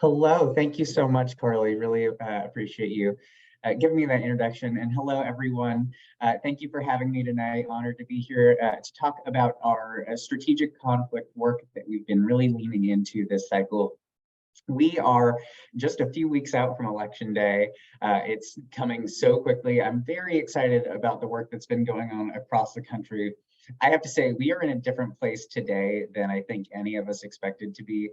Hello, thank you so much, Carly. Really appreciate you giving me that introduction. And hello, everyone. Thank you for having me tonight. Honored to be here to talk about our strategic conflict work that we've been really leaning into this cycle. We are just a few weeks out from Election Day. It's coming so quickly. I'm very excited about the work that's been going on across the country. I have to say, we are in a different place today than I think any of us expected to be,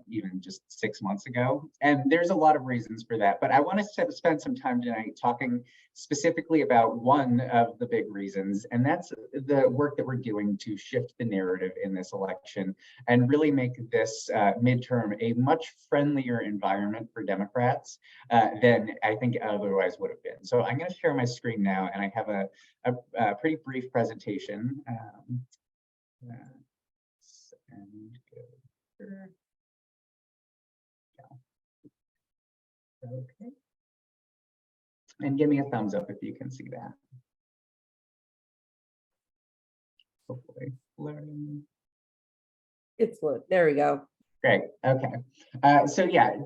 even just 6 months ago. And there's a lot of reasons for that. But I want to spend some time tonight talking specifically about one of the big reasons, and that's the work that we're doing to shift the narrative in this election and really make this midterm a much friendlier environment for Democrats than I think otherwise would have been. So I'm going to share my screen now, and I have a pretty brief presentation. Okay. And give me a thumbs up if you can see that. Hopefully. Learning. It's look. There we go. Great. Okay. So yeah,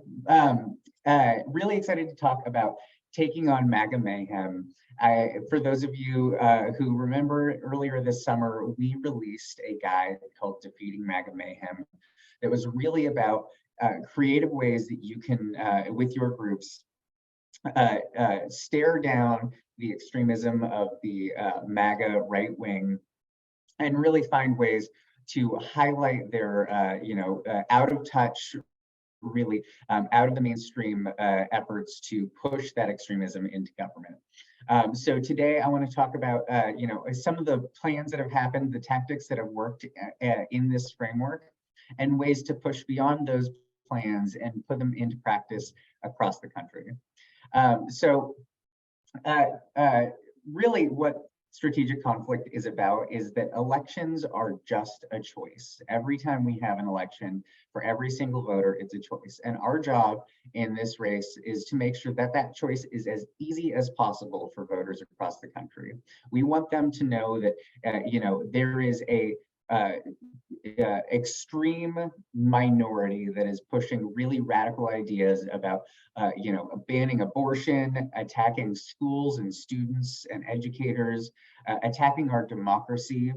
really excited to talk about taking on MAGA Mayhem. For those of you who remember, earlier this summer, we released a guide called Defeating MAGA Mayhem that was really about creative ways that you can, with your groups, stare down the extremism of the MAGA right wing and really find ways to highlight their, out of touch, really out of the mainstream efforts to push that extremism into government. So today I want to talk about, some of the plans that have happened, the tactics that have worked in this framework, and ways to push beyond those plans and put them into practice across the country. Really what strategic conflict is about is that elections are just a choice. Every time we have an election, for every single voter, it's a choice. And our job in this race is to make sure that that choice is as easy as possible for voters across the country. We want them to know that, there is a extreme minority that is pushing really radical ideas about, banning abortion, attacking schools and students and educators, attacking our democracy.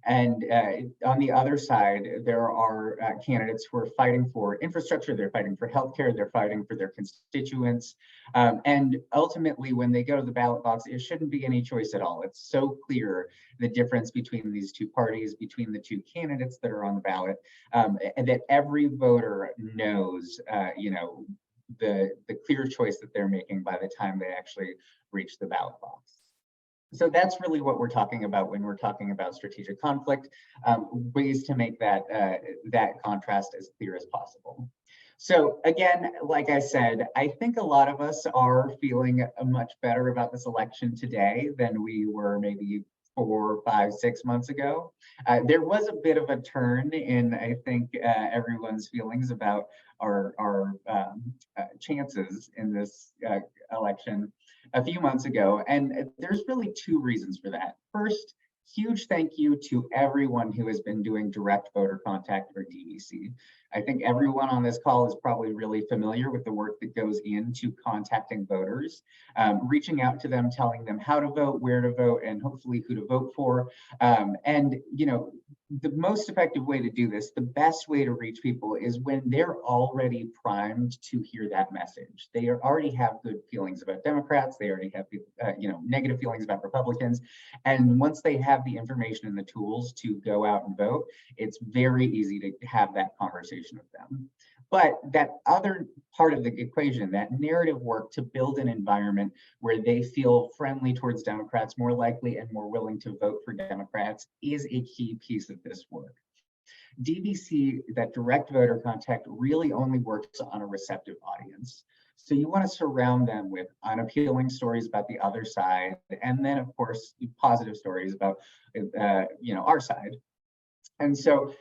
And on the other side, there are candidates who are fighting for infrastructure, they're fighting for healthcare, they're fighting for their constituents. And ultimately, when they go to the ballot box, it shouldn't be any choice at all. It's so clear the difference between these two parties, between the two candidates that are on the ballot, and that every voter knows, the clear choice that they're making by the time they actually reach the ballot box. So that's really what we're talking about when we're talking about strategic conflict, ways to make that contrast as clear as possible. So again, like I said, I think a lot of us are feeling much better about this election today than we were maybe 4, 5, 6 months ago. There was a bit of a turn in, I think, everyone's feelings about our chances in this election a few months ago. And there's really 2 reasons for that. First, huge thank you to everyone who has been doing direct voter contact, or DVC. I think everyone on this call is probably really familiar with the work that goes into contacting voters, reaching out to them, telling them how to vote, where to vote, and hopefully who to vote for. The most effective way to do this, the best way to reach people, is when they're already primed to hear that message. They already have good feelings about Democrats. They already have, negative feelings about Republicans. And once they have the information and the tools to go out and vote, it's very easy to have that conversation with them. But that other part of the equation, that narrative work to build an environment where they feel friendly towards Democrats, more likely and more willing to vote for Democrats, is a key piece of this work. DVC, that direct voter contact, really only works on a receptive audience. So you want to surround them with unappealing stories about the other side, and then, of course, positive stories about, our side. And so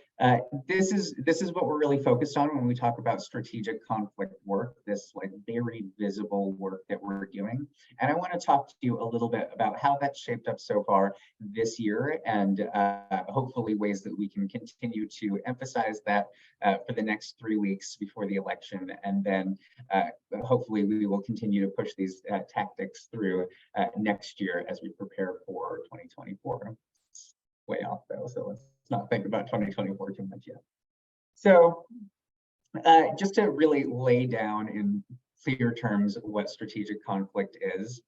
This is what we're really focused on when we talk about strategic conflict work, this like very visible work that we're doing. And I want to talk to you a little bit about how that's shaped up so far this year, and hopefully ways that we can continue to emphasize that for the next 3 weeks before the election. And then hopefully we will continue to push these tactics through next year as we prepare for 2024. It's way off though, so let's not think about 2024 too much yet. So just to really lay down in clear terms what strategic conflict is,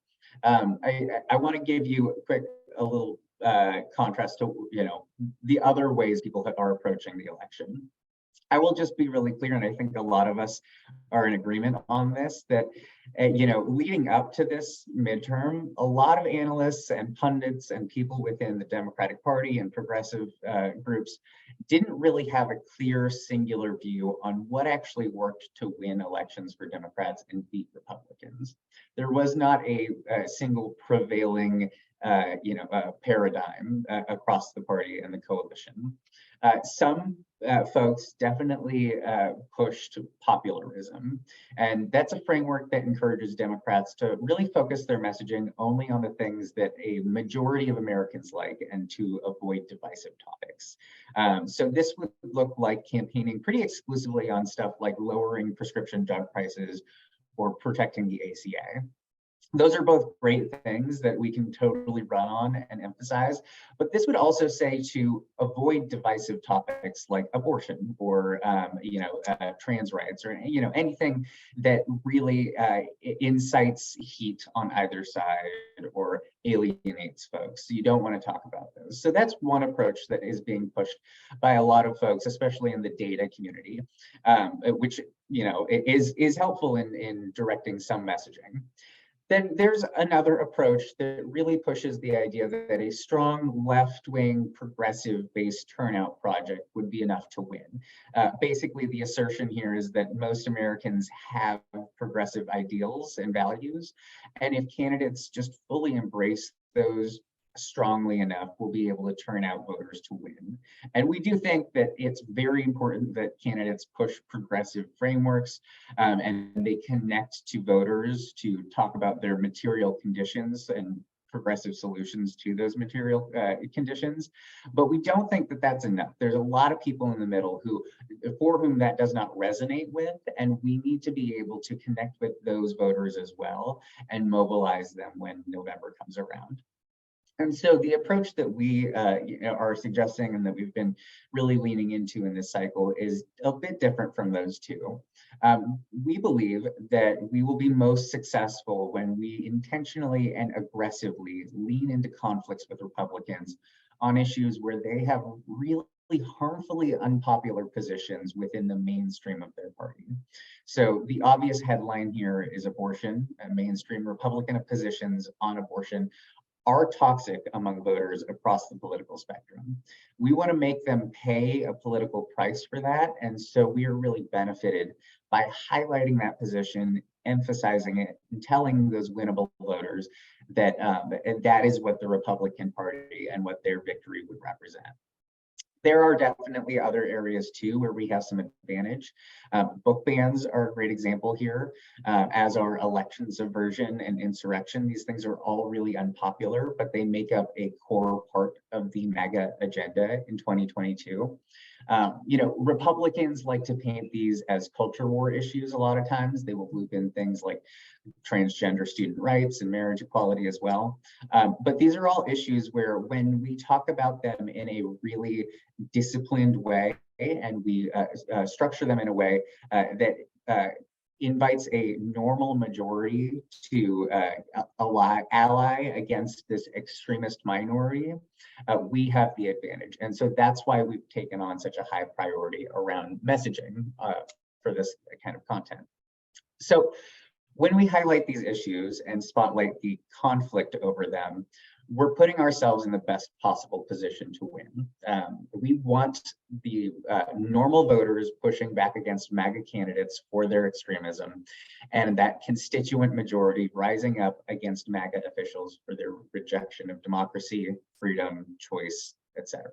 I want to give you a little contrast to the other ways people are approaching the election. I will just be really clear, and I think a lot of us are in agreement on this, that leading up to this midterm, a lot of analysts and pundits and people within the Democratic Party and progressive groups didn't really have a clear, singular view on what actually worked to win elections for Democrats and beat Republicans. There was not a single prevailing paradigm across the party and the coalition. Some folks definitely pushed popularism, and that's a framework that encourages Democrats to really focus their messaging only on the things that a majority of Americans like and to avoid divisive topics. So this would look like campaigning pretty exclusively on stuff like lowering prescription drug prices or protecting the ACA. Those are both great things that we can totally run on and emphasize, but this would also say to avoid divisive topics like abortion or trans rights or anything that really incites heat on either side or alienates folks. So you don't want to talk about those. So that's one approach that is being pushed by a lot of folks, especially in the data community, which is helpful in directing some messaging. Then there's another approach that really pushes the idea that a strong left-wing progressive-based turnout project would be enough to win. Basically, the assertion here is that most Americans have progressive ideals and values, and if candidates just fully embrace those strongly enough, we'll be able to turn out voters to win. And we do think that it's very important that candidates push progressive frameworks and they connect to voters to talk about their material conditions and progressive solutions to those material conditions. But we don't think that that's enough. There's a lot of people in the middle for whom that does not resonate with, and we need to be able to connect with those voters as well and mobilize them when November comes around. And so the approach that we are suggesting and that we've been really leaning into in this cycle is a bit different from those two. We believe that we will be most successful when we intentionally and aggressively lean into conflicts with Republicans on issues where they have really harmfully unpopular positions within the mainstream of their party. So the obvious headline here is abortion, and mainstream Republican positions on abortion are toxic among voters across the political spectrum. We want to make them pay a political price for that, and so we are really benefited by highlighting that position, emphasizing it, and telling those winnable voters that that is what the Republican Party and what their victory would represent. There are definitely other areas too where we have some advantage. Book bans are a great example here, as are election subversion and insurrection. These things are all really unpopular, but they make up a core part of the MAGA agenda in 2022. Republicans like to paint these as culture war issues a lot of times. They will loop in things like transgender student rights and marriage equality as well. But these are all issues where when we talk about them in a really disciplined way and we structure them in a way that invites a normal majority to ally against this extremist minority, we have the advantage. And so that's why we've taken on such a high priority around messaging for this kind of content. So when we highlight these issues and spotlight the conflict over them, we're putting ourselves in the best possible position to win. We want the normal voters pushing back against MAGA candidates for their extremism, and that constituent majority rising up against MAGA officials for their rejection of democracy, freedom, choice, etc.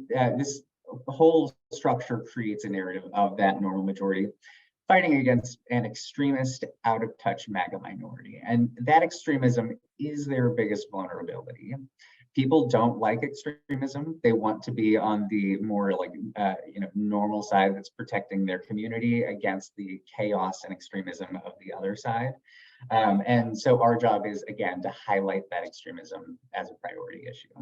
this whole structure creates a narrative of that normal majority fighting against an extremist, out-of-touch MAGA minority. And that extremism is their biggest vulnerability. People don't like extremism. They want to be on the more like, normal side that's protecting their community against the chaos and extremism of the other side. And so our job is, again, to highlight that extremism as a priority issue.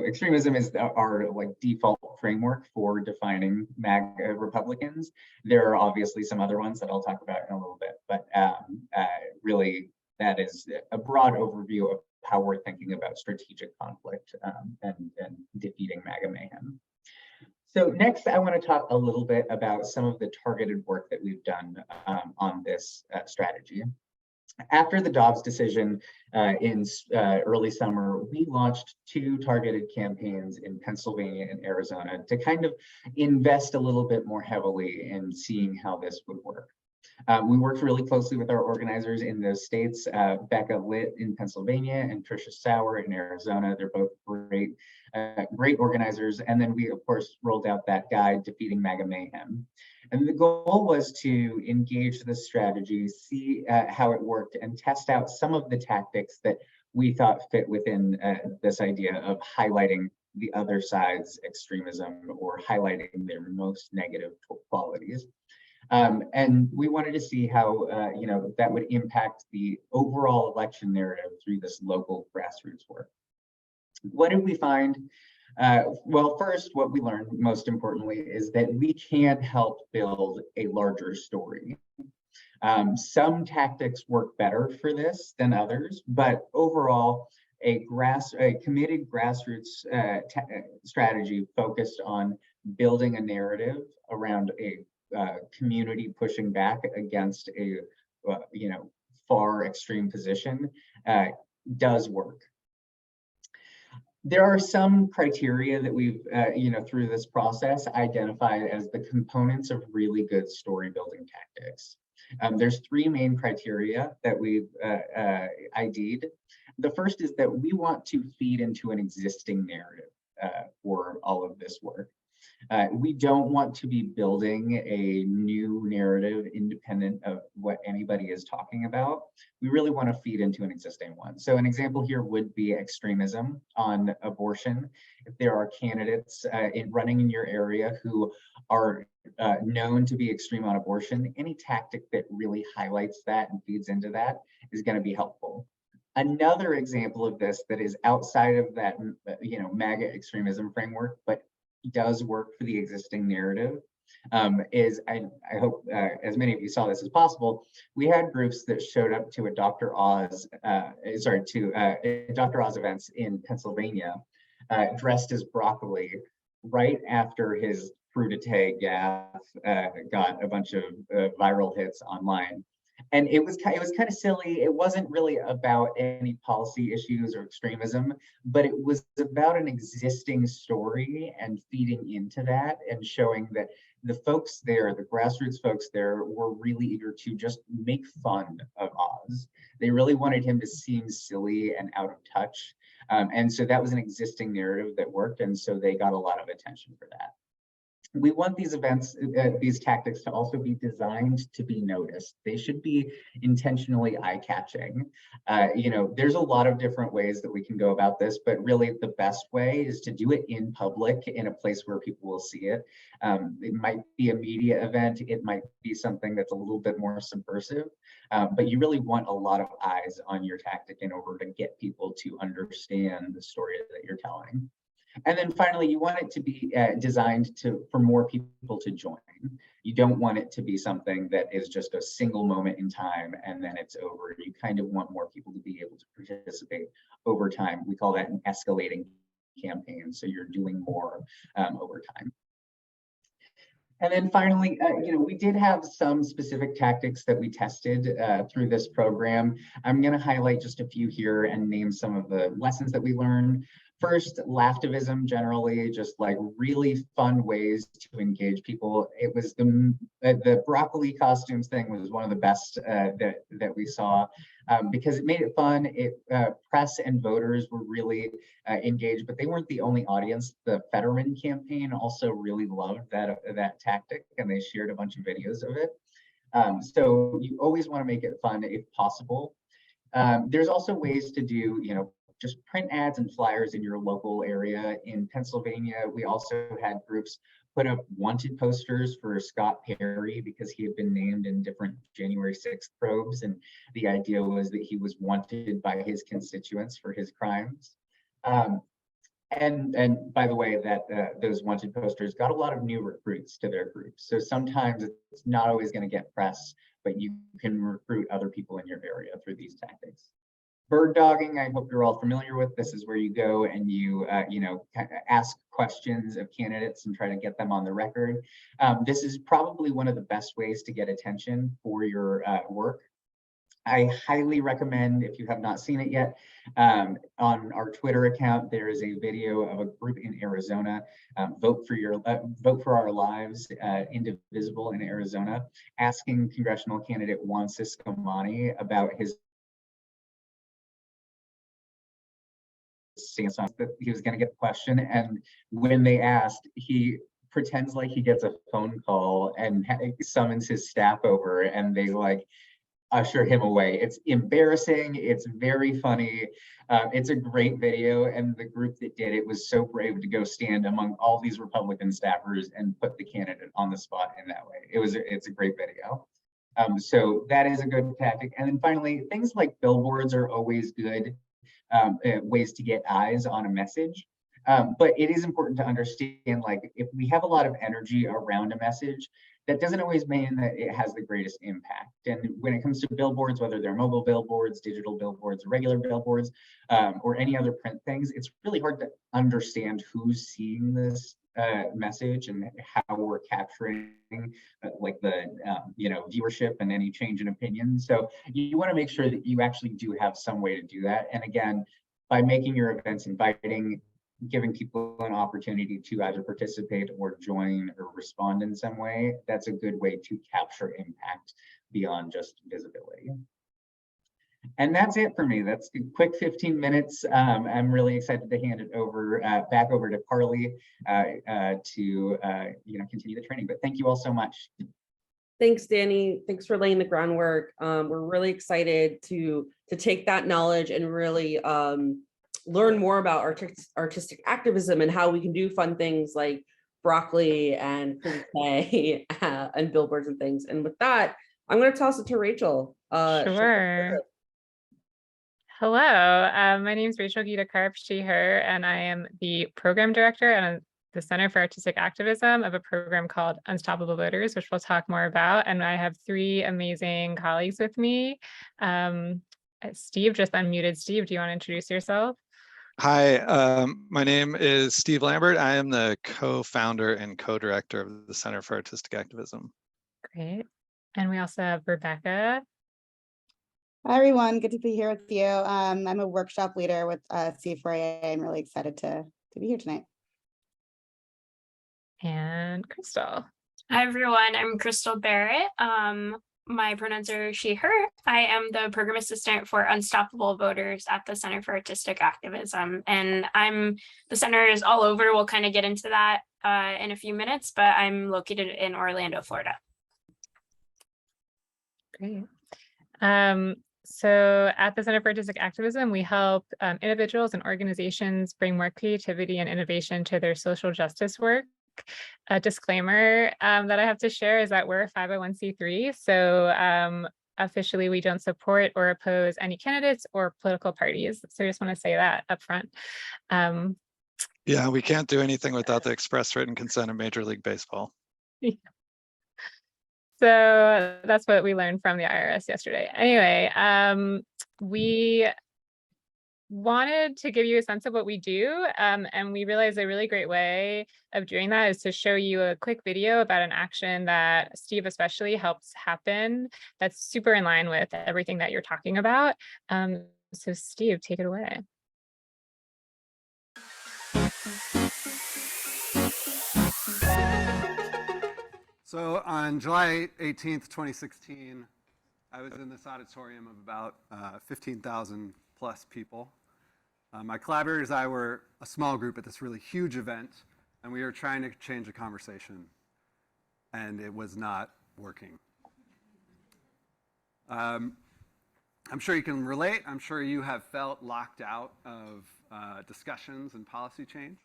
Extremism is our like default framework for defining MAGA Republicans. There are obviously some other ones that I'll talk about in a little bit, but really that is a broad overview of how we're thinking about strategic conflict and defeating MAGA mayhem. So next, I want to talk a little bit about some of the targeted work that we've done on this strategy. After the Dobbs decision in early summer, we launched 2 targeted campaigns in Pennsylvania and Arizona to kind of invest a little bit more heavily in seeing how this would work. We worked really closely with our organizers in those states, Becca Litt in Pennsylvania and Tricia Sauer in Arizona. They're both great organizers. And then we, of course, rolled out that guide, Defeating MAGA Mayhem. And the goal was to engage the strategy, see how it worked, and test out some of the tactics that we thought fit within this idea of highlighting the other side's extremism or highlighting their most negative qualities. And we wanted to see how that would impact the overall election narrative through this local grassroots work. What did we find? Well, first, what we learned most importantly is that we can help build a larger story. Some tactics work better for this than others, but overall, a committed grassroots strategy focused on building a narrative around a community pushing back against a far extreme position does work. There are some criteria that we've through this process identified as the components of really good story building tactics. There's 3 main criteria that we've ID'd. The first is that we want to feed into an existing narrative for all of this work. We don't want to be building a new narrative independent of what anybody is talking about. We really want to feed into an existing one. So an example here would be extremism on abortion. If there are candidates running in your area who are known to be extreme on abortion, any tactic that really highlights that and feeds into that is going to be helpful. Another example of this that is outside of that, MAGA extremism framework, but does work for the existing narrative is, I hope as many of you saw this as possible, we had groups that showed up to a Dr. Oz events in Pennsylvania dressed as broccoli right after his crudité gaffe got a bunch of viral hits online. And it was kind of silly. It wasn't really about any policy issues or extremism, but it was about an existing story and feeding into that and showing that the folks there, the grassroots folks there, were really eager to just make fun of Oz. They really wanted him to seem silly and out of touch. And so that was an existing narrative that worked. And so they got a lot of attention for that. We want these events, these tactics to also be designed to be noticed. They should be intentionally eye-catching. There's a lot of different ways that we can go about this, but really the best way is to do it in public in a place where people will see it. It might be a media event. It might be something that's a little bit more subversive, but you really want a lot of eyes on your tactic in order to get people to understand the story that you're telling. And then finally, you want it to be designed for more people to join. You don't want it to be something that is just a single moment in time and then it's over. You kind of want more people to be able to participate over time. We call that an escalating campaign. So you're doing more over time. And then finally, we did have some specific tactics that we tested through this program. I'm going to highlight just a few here and name some of the lessons that we learned. First, Laftivism generally, just like really fun ways to engage people. It was the broccoli costumes thing was one of the best that we saw because it made it fun. Press and voters were really engaged, but they weren't the only audience. The Fetterman campaign also really loved that tactic, and they shared a bunch of videos of it. So you always want to make it fun if possible. There's also ways to do, just print ads and flyers in your local area. In Pennsylvania, we also had groups put up wanted posters for Scott Perry because he had been named in different January 6th probes. And the idea was that he was wanted by his constituents for his crimes. And by the way, that those wanted posters got a lot of new recruits to their groups. So sometimes it's not always going to get press, but you can recruit other people in your area through these tactics. Bird dogging, I hope you're all familiar with. This is where you go and you ask questions of candidates and try to get them on the record. This is probably one of the best ways to get attention for your work. I highly recommend, if you have not seen it yet, on our Twitter account, there is a video of a group in Arizona, Vote for Our Lives, Indivisible in Arizona, asking congressional candidate Juan Ciscomani about his stance on that he was going to get the question. And when they asked, he pretends like he gets a phone call and summons his staff over, and they usher him away. It's embarrassing. It's very funny. It's a great video, and the group that did it was so brave to go stand among all these Republican staffers and put the candidate on the spot in that way. It's a great video. So that is a good tactic. And then finally, things like billboards are always good ways to get eyes on a message. But it is important to understand, if we have a lot of energy around a message, that doesn't always mean that it has the greatest impact. And when it comes to billboards, whether they're mobile billboards, digital billboards, regular billboards, or any other print things, it's really hard to understand who's seeing this message and how we're capturing the viewership and any change in opinion. So you want to make sure that you actually do have some way to do that. And again, by making your events inviting, giving people an opportunity to either participate or join or respond in some way, that's a good way to capture impact beyond just visibility. And that's it for me. That's a quick 15 minutes. I'm really excited to hand it over back over to Carly to continue the training. But thank you all so much. Thanks, Danny. Thanks for laying the groundwork. We're really excited to take that knowledge and really learn more about artistic activism and how we can do fun things like broccoli and play and billboards and things. And with that, I'm going to toss it to Rachel. Sure. Hello, my name is Rachel Gita Karp, she, her, and I am the program director at the Center for Artistic Activism of a program called Unstoppable Voters, which we'll talk more about. And I have three amazing colleagues with me. Steve just unmuted. Steve, do you want to introduce yourself? Hi, my name is Steve Lambert. I am the co-founder and co-director of the Center for Artistic Activism. Great. And we also have Rebecca. Hi, everyone. Good to be here with you. I'm a workshop leader with C4A. I'm really excited to be here tonight. And Crystal. Hi, everyone. I'm Crystal Barrett. My pronouns are she, her. I am the program assistant for Unstoppable Voters at the Center for Artistic Activism. And the center is all over. We'll kind of get into that in a few minutes, but I'm located in Orlando, Florida. Great. So at the Center for Artistic Activism, we help individuals and organizations bring more creativity and innovation to their social justice work. A disclaimer that I have to share is that we're a 501c3, so officially we don't support or oppose any candidates or political parties. So I just want to say that up front. Yeah, we can't do anything without the express written consent of Major League Baseball. Yeah. So that's what we learned from the IRS yesterday. Anyway, we wanted to give you a sense of what we do, and we realized a really great way of doing that is to show you a quick video about an action that Steve especially helps happen that's super in line with everything that you're talking about. So Steve, take it away. So on July 18th, 2016, I was in this auditorium of about 15,000 plus people. My collaborators and I were a small group at this really huge event, and we were trying to change the conversation, and it was not working. I'm sure you can relate. I'm sure you have felt locked out of discussions and policy change,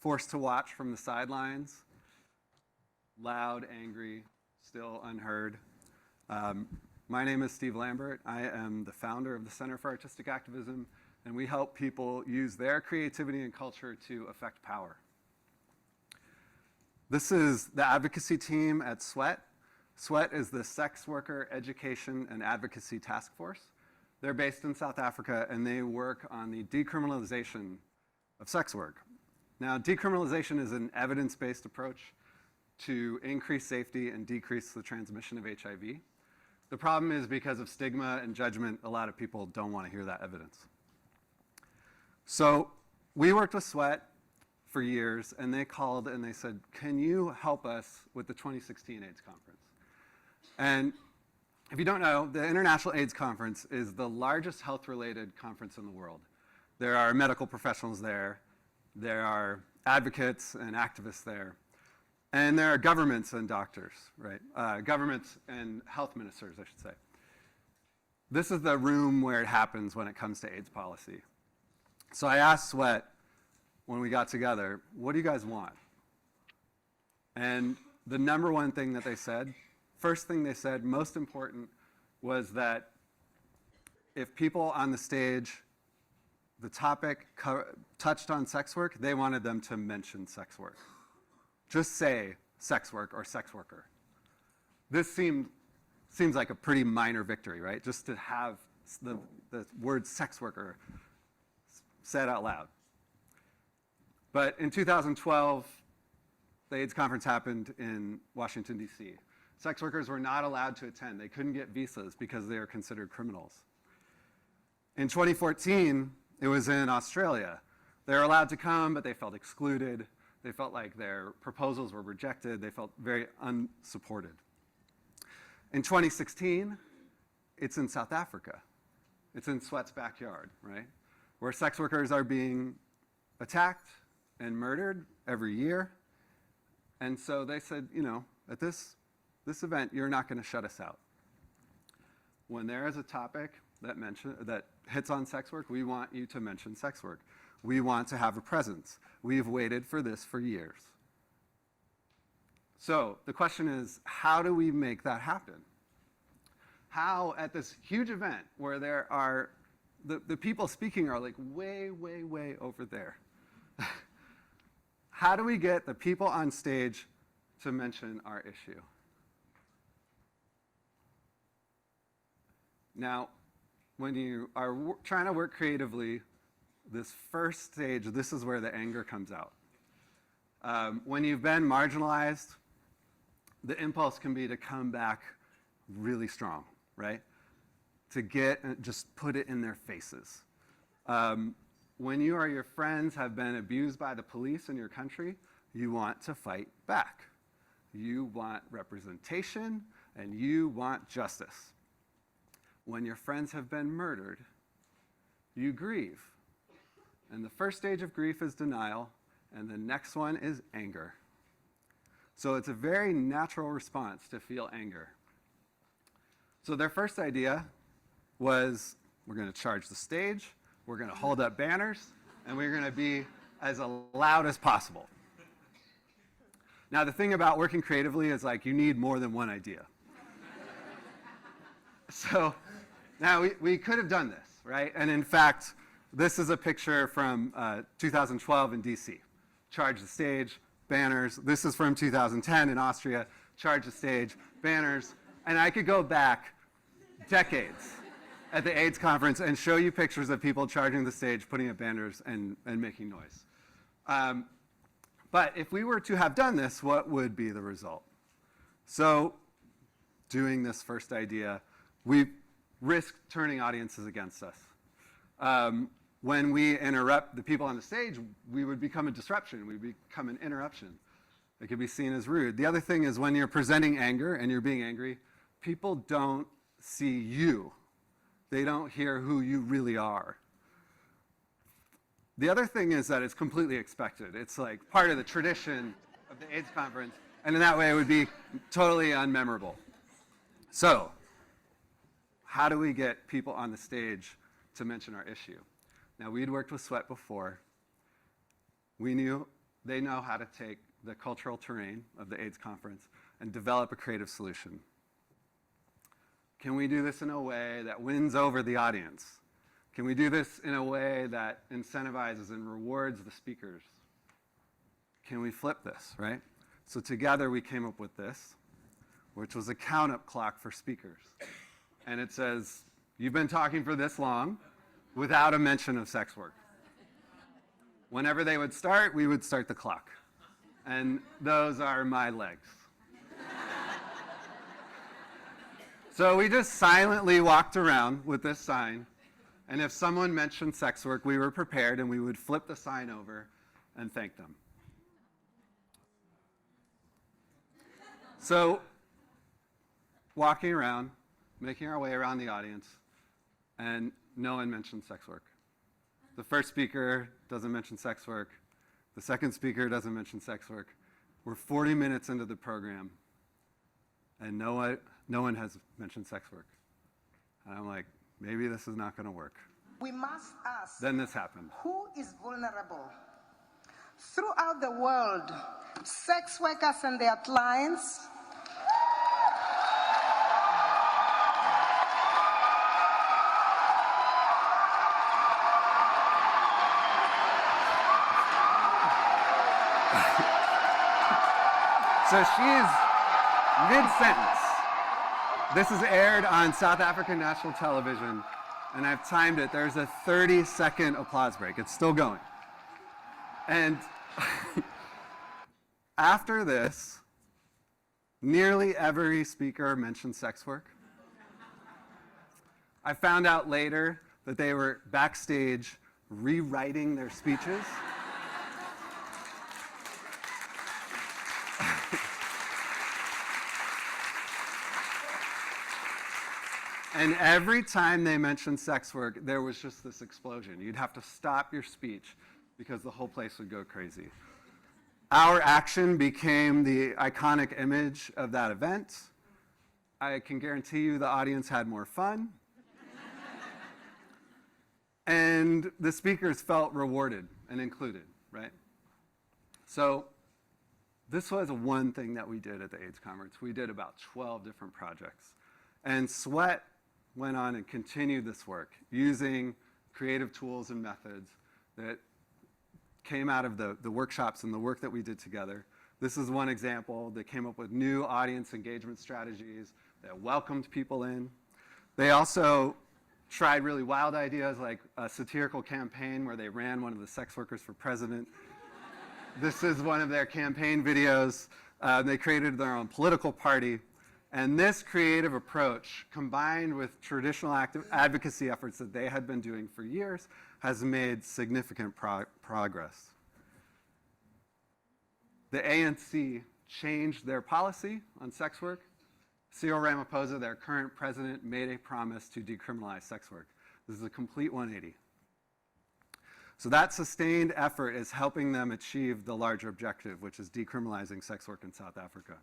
forced to watch from the sidelines, loud, angry, still unheard. My name is Steve Lambert. I am the founder of the Center for Artistic Activism, and we help people use their creativity and culture to affect power. This is the advocacy team at SWEAT. SWEAT is the Sex Worker Education and Advocacy Task Force. They're based in South Africa, and they work on the decriminalization of sex work. Now, decriminalization is an evidence-based approach to increase safety and decrease the transmission of HIV. The problem is because of stigma and judgment, a lot of people don't want to hear that evidence. So we worked with SWEAT for years, and they called and they said, can you help us with the 2016 AIDS conference? And if you don't know, the International AIDS Conference is the largest health-related conference in the world. There are medical professionals there. There are advocates and activists there. And there are governments and doctors, right? Governments and health ministers, I should say. This is the room where it happens when it comes to AIDS policy. So I asked SWEAT when we got together, what do you guys want? And the number one thing that they said, first thing they said, most important, was that if people on the stage, the topic touched on sex work, they wanted them to mention sex work. Just say sex work or sex worker. This seems like a pretty minor victory, right? Just to have the word sex worker said out loud. But in 2012, the AIDS conference happened in Washington, D.C. Sex workers were not allowed to attend. They couldn't get visas because they are considered criminals. In 2014, it was in Australia. They were allowed to come, but they felt excluded. They felt like their proposals were rejected. They felt very unsupported. In 2016, it's in South Africa. It's in SWEAT's backyard, right? Where sex workers are being attacked and murdered every year. And so they said, you know, at this event, you're not going to shut us out. When there is a topic that hits on sex work, we want you to mention sex work. We want to have a presence. We've waited for this for years. So the question is, how do we make that happen? How, at this huge event where there are, the people speaking are like way, way, way over there. How do we get the people on stage to mention our issue? Now, when you are trying to work creatively, this first stage, this is where the anger comes out. When you've been marginalized, the impulse can be to come back really strong, right? To just put it in their faces. When you or your friends have been abused by the police in your country, you want to fight back. You want representation, and you want justice. When your friends have been murdered, you grieve. And the first stage of grief is denial, and the next one is anger. So it's a very natural response to feel anger. So their first idea was, we're going to charge the stage, we're going to hold up banners, and we're going to be as loud as possible. Now, the thing about working creatively is like you need more than one idea. So now we could have done this, right? And in fact, this is a picture from 2012 in DC. Charge the stage, banners. This is from 2010 in Austria. Charge the stage, banners. And I could go back decades at the AIDS conference and show you pictures of people charging the stage, putting up banners, and making noise. But if we were to have done this, what would be the result? So doing this first idea, we risk turning audiences against us. When we interrupt the people on the stage, we would become a disruption. We become an interruption. It could be seen as rude. The other thing is when you're presenting anger and you're being angry, people don't see you. They don't hear who you really are. The other thing is that it's completely expected. It's like part of the tradition of the AIDS conference, and in that way it would be totally unmemorable. So, how do we get people on the stage to mention our issue? Now, we'd worked with Sweat before. We knew they know how to take the cultural terrain of the AIDS conference and develop a creative solution. Can we do this in a way that wins over the audience? Can we do this in a way that incentivizes and rewards the speakers? Can we flip this, right? So together we came up with this, which was a count-up clock for speakers. And it says, you've been talking for this long without a mention of sex work. Whenever they would start, we would start the clock. And those are my legs. So we just silently walked around with this sign. And if someone mentioned sex work, we were prepared and we would flip the sign over and thank them. So walking around, making our way around the audience, and no one mentioned sex work. The first speaker doesn't mention sex work. The second speaker doesn't mention sex work. We're 40 minutes into the program, and no one has mentioned sex work. And I'm like, maybe this is not going to work. We must ask, then this happened. Who is vulnerable? Throughout the world, sex workers and their clients So she's mid-sentence. This is aired on South African national television, and I've timed it. There's a 30-second applause break. It's still going. And after this, nearly every speaker mentioned sex work. I found out later that they were backstage rewriting their speeches. And every time they mentioned sex work, there was just this explosion. You'd have to stop your speech because the whole place would go crazy. Our action became the iconic image of that event. I can guarantee you the audience had more fun. And the speakers felt rewarded and included, right? So this was one thing that we did at the AIDS conference. We did about 12 different projects. And Sweat went on and continued this work using creative tools and methods that came out of the workshops and the work that we did together. This is one example. They came up with new audience engagement strategies that welcomed people in. They also tried really wild ideas like a satirical campaign where they ran one of the sex workers for president. This is one of their campaign videos. They created their own political party. And this creative approach, combined with traditional advocacy efforts that they had been doing for years, has made significant progress. The ANC changed their policy on sex work. Cyril Ramaphosa, their current president, made a promise to decriminalize sex work. This is a complete 180. So that sustained effort is helping them achieve the larger objective, which is decriminalizing sex work in South Africa.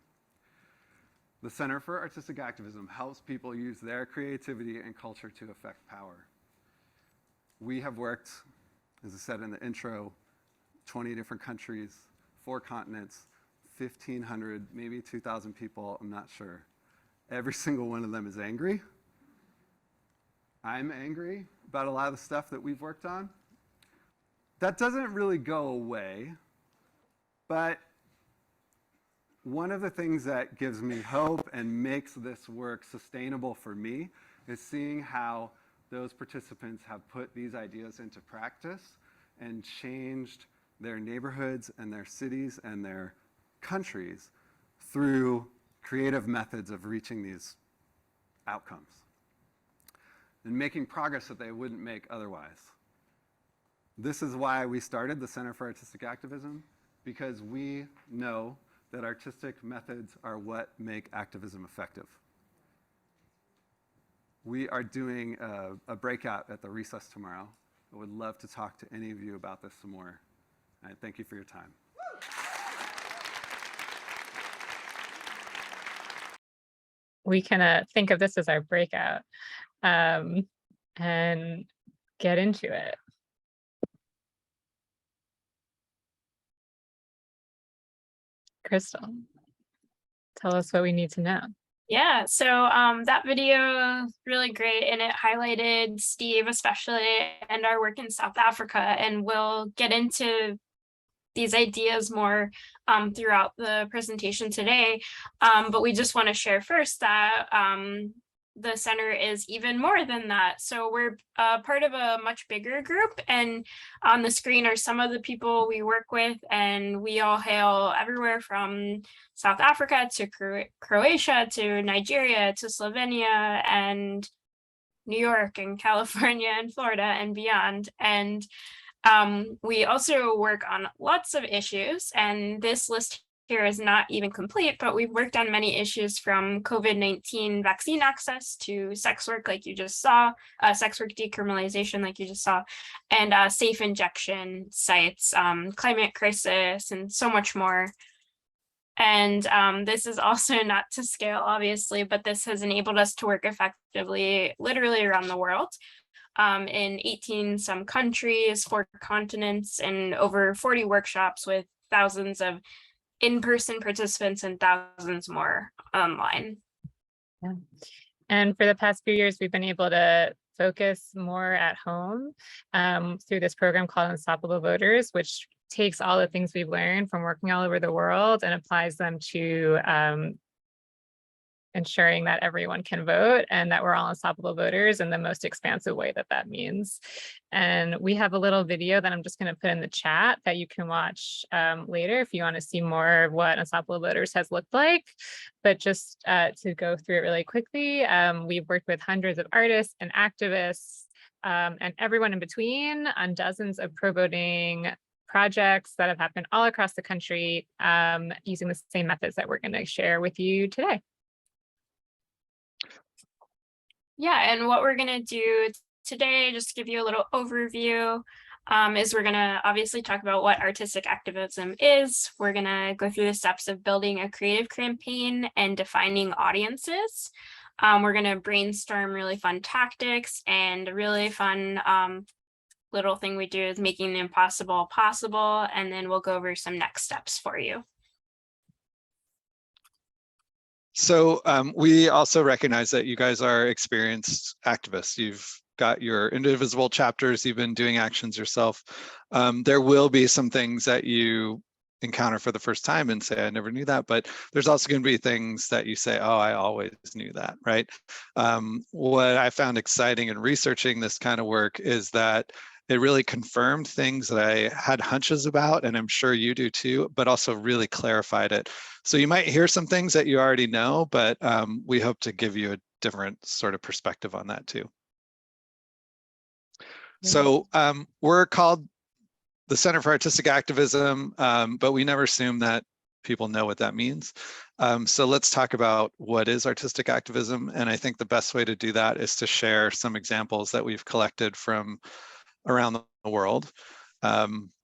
The Center for Artistic Activism helps people use their creativity and culture to affect power. We have worked, as I said in the intro, 20 different countries, 4 continents, 1,500, maybe 2,000 people, I'm not sure. Every single one of them is angry. I'm angry about a lot of the stuff that we've worked on. That doesn't really go away, but one of the things that gives me hope and makes this work sustainable for me is seeing how those participants have put these ideas into practice and changed their neighborhoods and their cities and their countries through creative methods of reaching these outcomes and making progress that they wouldn't make otherwise. This is why we started the Center for Artistic Activism, because we know that artistic methods are what make activism effective. We are doing a breakout at the recess tomorrow. I would love to talk to any of you about this some more. And thank you for your time. We can think of this as our breakout and get into it. Crystal, tell us what we need to know. Yeah, so that video is really great, and it highlighted Steve especially and our work in South Africa, and we'll get into these ideas more throughout the presentation today. But we just want to share first that the center is even more than that. So we're part of a much bigger group, and on the screen are some of the people we work with, and we all hail everywhere from South Africa to Croatia to Nigeria to Slovenia and New York and California and Florida and beyond. And we also work on lots of issues, and this list here is not even complete, but we've worked on many issues from COVID-19 vaccine access to sex work, like you just saw, sex work decriminalization, like you just saw, and safe injection sites, climate crisis, and so much more. And this is also not to scale, obviously, but this has enabled us to work effectively, literally around the world. In 18 some countries, 4 continents, and over 40 workshops with thousands of in-person participants and thousands more online. Yeah. And for the past few years, we've been able to focus more at home through this program called Unstoppable Voters, which takes all the things we've learned from working all over the world and applies them to ensuring that everyone can vote and that we're all unstoppable voters in the most expansive way that that means. And we have a little video that I'm just going to put in the chat that you can watch later if you want to see more of what Unstoppable Voters has looked like. But just to go through it really quickly, we've worked with hundreds of artists and activists and everyone in between on dozens of pro-voting projects that have happened all across the country using the same methods that we're going to share with you today. Yeah, and what we're going to do today, just to give you a little overview, is we're going to obviously talk about what artistic activism is. We're going to go through the steps of building a creative campaign and defining audiences. We're going to brainstorm really fun tactics, and a really fun little thing we do is making the impossible possible, and then we'll go over some next steps for you. So we also recognize that you guys are experienced activists. You've got your Indivisible chapters, you've been doing actions yourself. There will be some things that you encounter for the first time and say, I never knew that, but there's also going to be things that you say, oh, I always knew that, right? What I found exciting in researching this kind of work is that it really confirmed things that I had hunches about, and I'm sure you do too, but also really clarified it. So you might hear some things that you already know, but we hope to give you a different sort of perspective on that too. So we're called the Center for Artistic Activism, but we never assume that people know what that means. So let's talk about what is artistic activism. And I think the best way to do that is to share some examples that we've collected from around the world.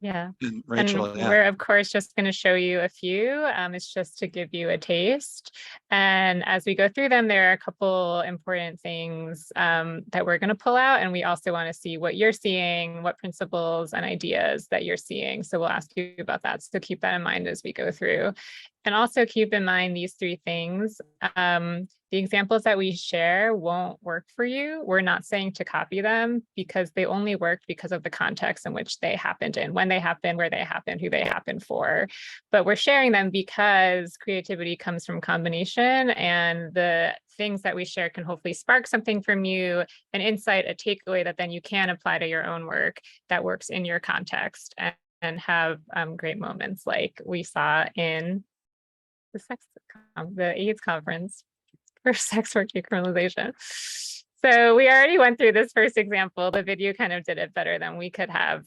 Yeah, and Rachel, and we're of course just going to show you a few. It's just to give you a taste, and as we go through them, there are a couple important things that we're going to pull out, and we also want to see what you're seeing, what principles and ideas that you're seeing. So we'll ask you about that, so keep that in mind as we go through. And also keep in mind these 3 things. The examples that we share won't work for you. We're not saying to copy them, because they only work because of the context in which they happened in, when they happened, where they happened, who they happened for. But we're sharing them because creativity comes from combination, and the things that we share can hopefully spark something from you, an insight, a takeaway that then you can apply to your own work that works in your context, and have great moments like we saw in the AIDS conference for sex work decriminalization. So we already went through this first example. The video kind of did it better than we could have.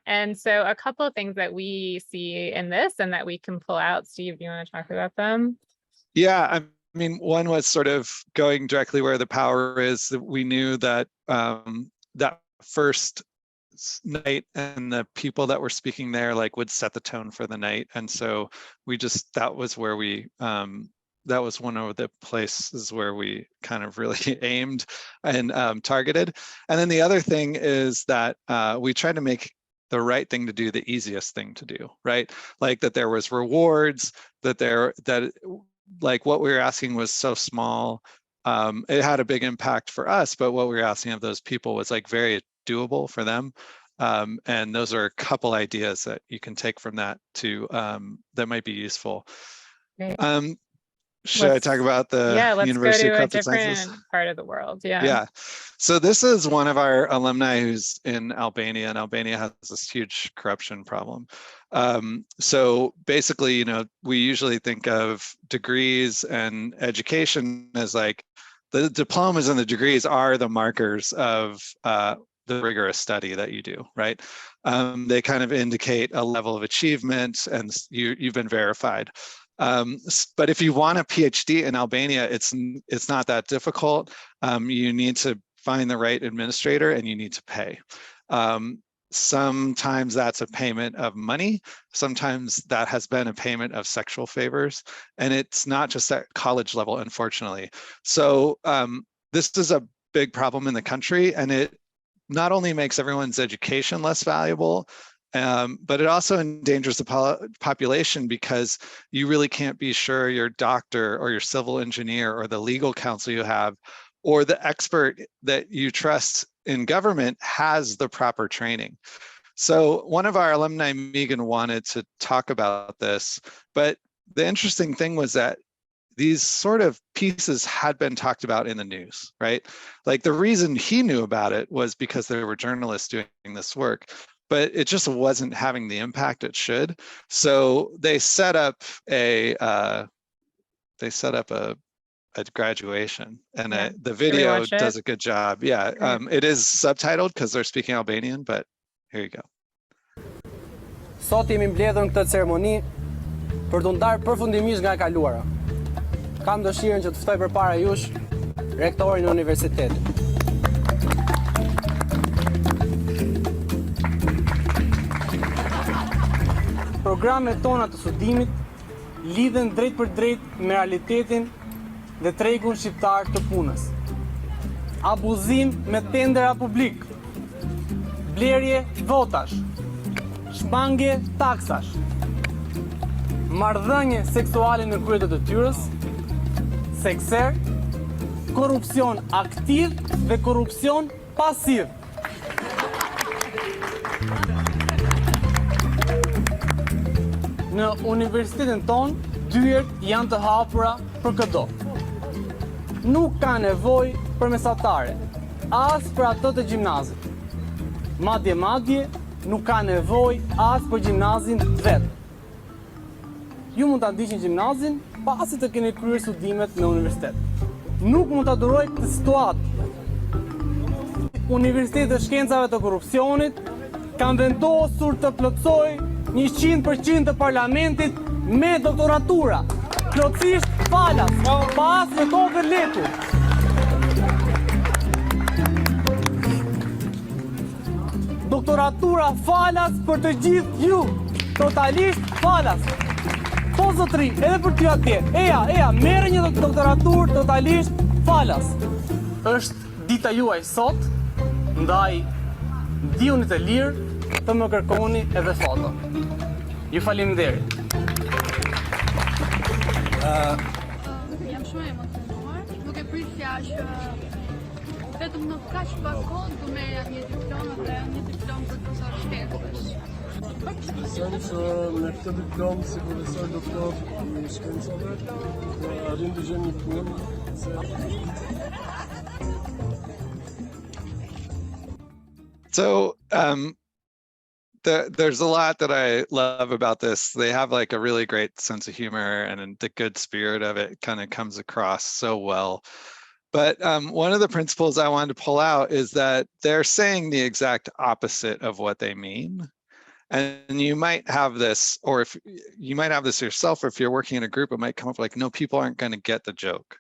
And so a couple of things that we see in this and that we can pull out. Steve, do you want to talk about them? Yeah, I mean, one was sort of going directly where the power is. That we knew that that first night and the people that were speaking there like would set the tone for the night, and so we just, that was where we that was one of the places where we kind of really aimed and targeted. And then the other thing is that we tried to make the right thing to do the easiest thing to do, right? Like that there was rewards, that like what we were asking was so small. It had a big impact for us, but what we were asking of those people was like very doable for them. And those are a couple ideas that you can take from that to that might be useful. Great. Should I talk about the let's University go of to a Corrupted Sciences? different part of the world. Yeah. So this is one of our alumni who's in Albania, and Albania has this huge corruption problem. So basically, you know, we usually think of degrees and education as like the diplomas and the degrees are the markers of the rigorous study that you do, right? They kind of indicate a level of achievement, and you've been verified. But if you want a PhD in Albania, it's not that difficult. You need to find the right administrator and you need to pay. Sometimes that's a payment of money. Sometimes that has been a payment of sexual favors. And it's not just at college level, unfortunately. So this is a big problem in the country, and it not only makes everyone's education less valuable, but it also endangers the population, because you really can't be sure your doctor or your civil engineer or the legal counsel you have or the expert that you trust in government has the proper training. So one of our alumni, Megan, wanted to talk about this, but the interesting thing was that these sort of pieces had been talked about in the news, right? Like the reason he knew about it was because there were journalists doing this work, but it just wasn't having the impact it should. So they set up a graduation, and the video does a good job. Yeah, it is subtitled because they're speaking Albanian, but here you go. Sot jemi mbledhur në këtë ceremoni për të ndarë përfundimisht nga e kaluara. Kam dëshirën që të ftoj përpara jush rektorin e universitetit. Programet tona të studimit lidhen drejt për drejt me realitetin dhe tregun shqiptar të punës. Abuzim me tendera publik, blerje votash, shmangje taksash, marrëdhënie seksuale në krye të detyrës, sekser, korrupsion aktiv dhe korrupsion pasiv. Në universitetin ton, dyert janë të hapura për çdo. Nuk ka nevojë për mesatare, as për ato të gjimnazit. Madje nuk ka nevojë as për gjimnazin vetë. Ju mund ta ndiqni gjimnazin pasi të keni kryer studimet në universitet. Nuk mund ta duroj këtë situatë. Universiteti të Shkencave të Korrupsionit kanë vendosur të plotësojë 100% të parlamentit me doktoratura. Plotësisht falas, pas në kokën letur. Doktoratura falas për të gjithë ju. Totalisht falas. Po zotri, edhe për ty atje. Eja, merë një doktoraturë totalisht falas. Është dita juaj sot, ndaj dijuni të lirë të më kërkoni edhe foto. Ju faleminderit. Jam shumë e emocionuar, nuk e prisja që vetëm në kaq pak kohë të merrja një diplom dhe një diplom profesor shkencësh. Besoj që me këtë diplom si profesor doktor I shkencave do arrim të gjejmë një punë So there's a lot that I love about this. They have like a really great sense of humor, and the good spirit of it kind of comes across so well. But one of the principles I wanted to pull out is that they're saying the exact opposite of what they mean. And you might have this, or if you might have this yourself, or if you're working in a group, it might come up like, no, people aren't going to get the joke.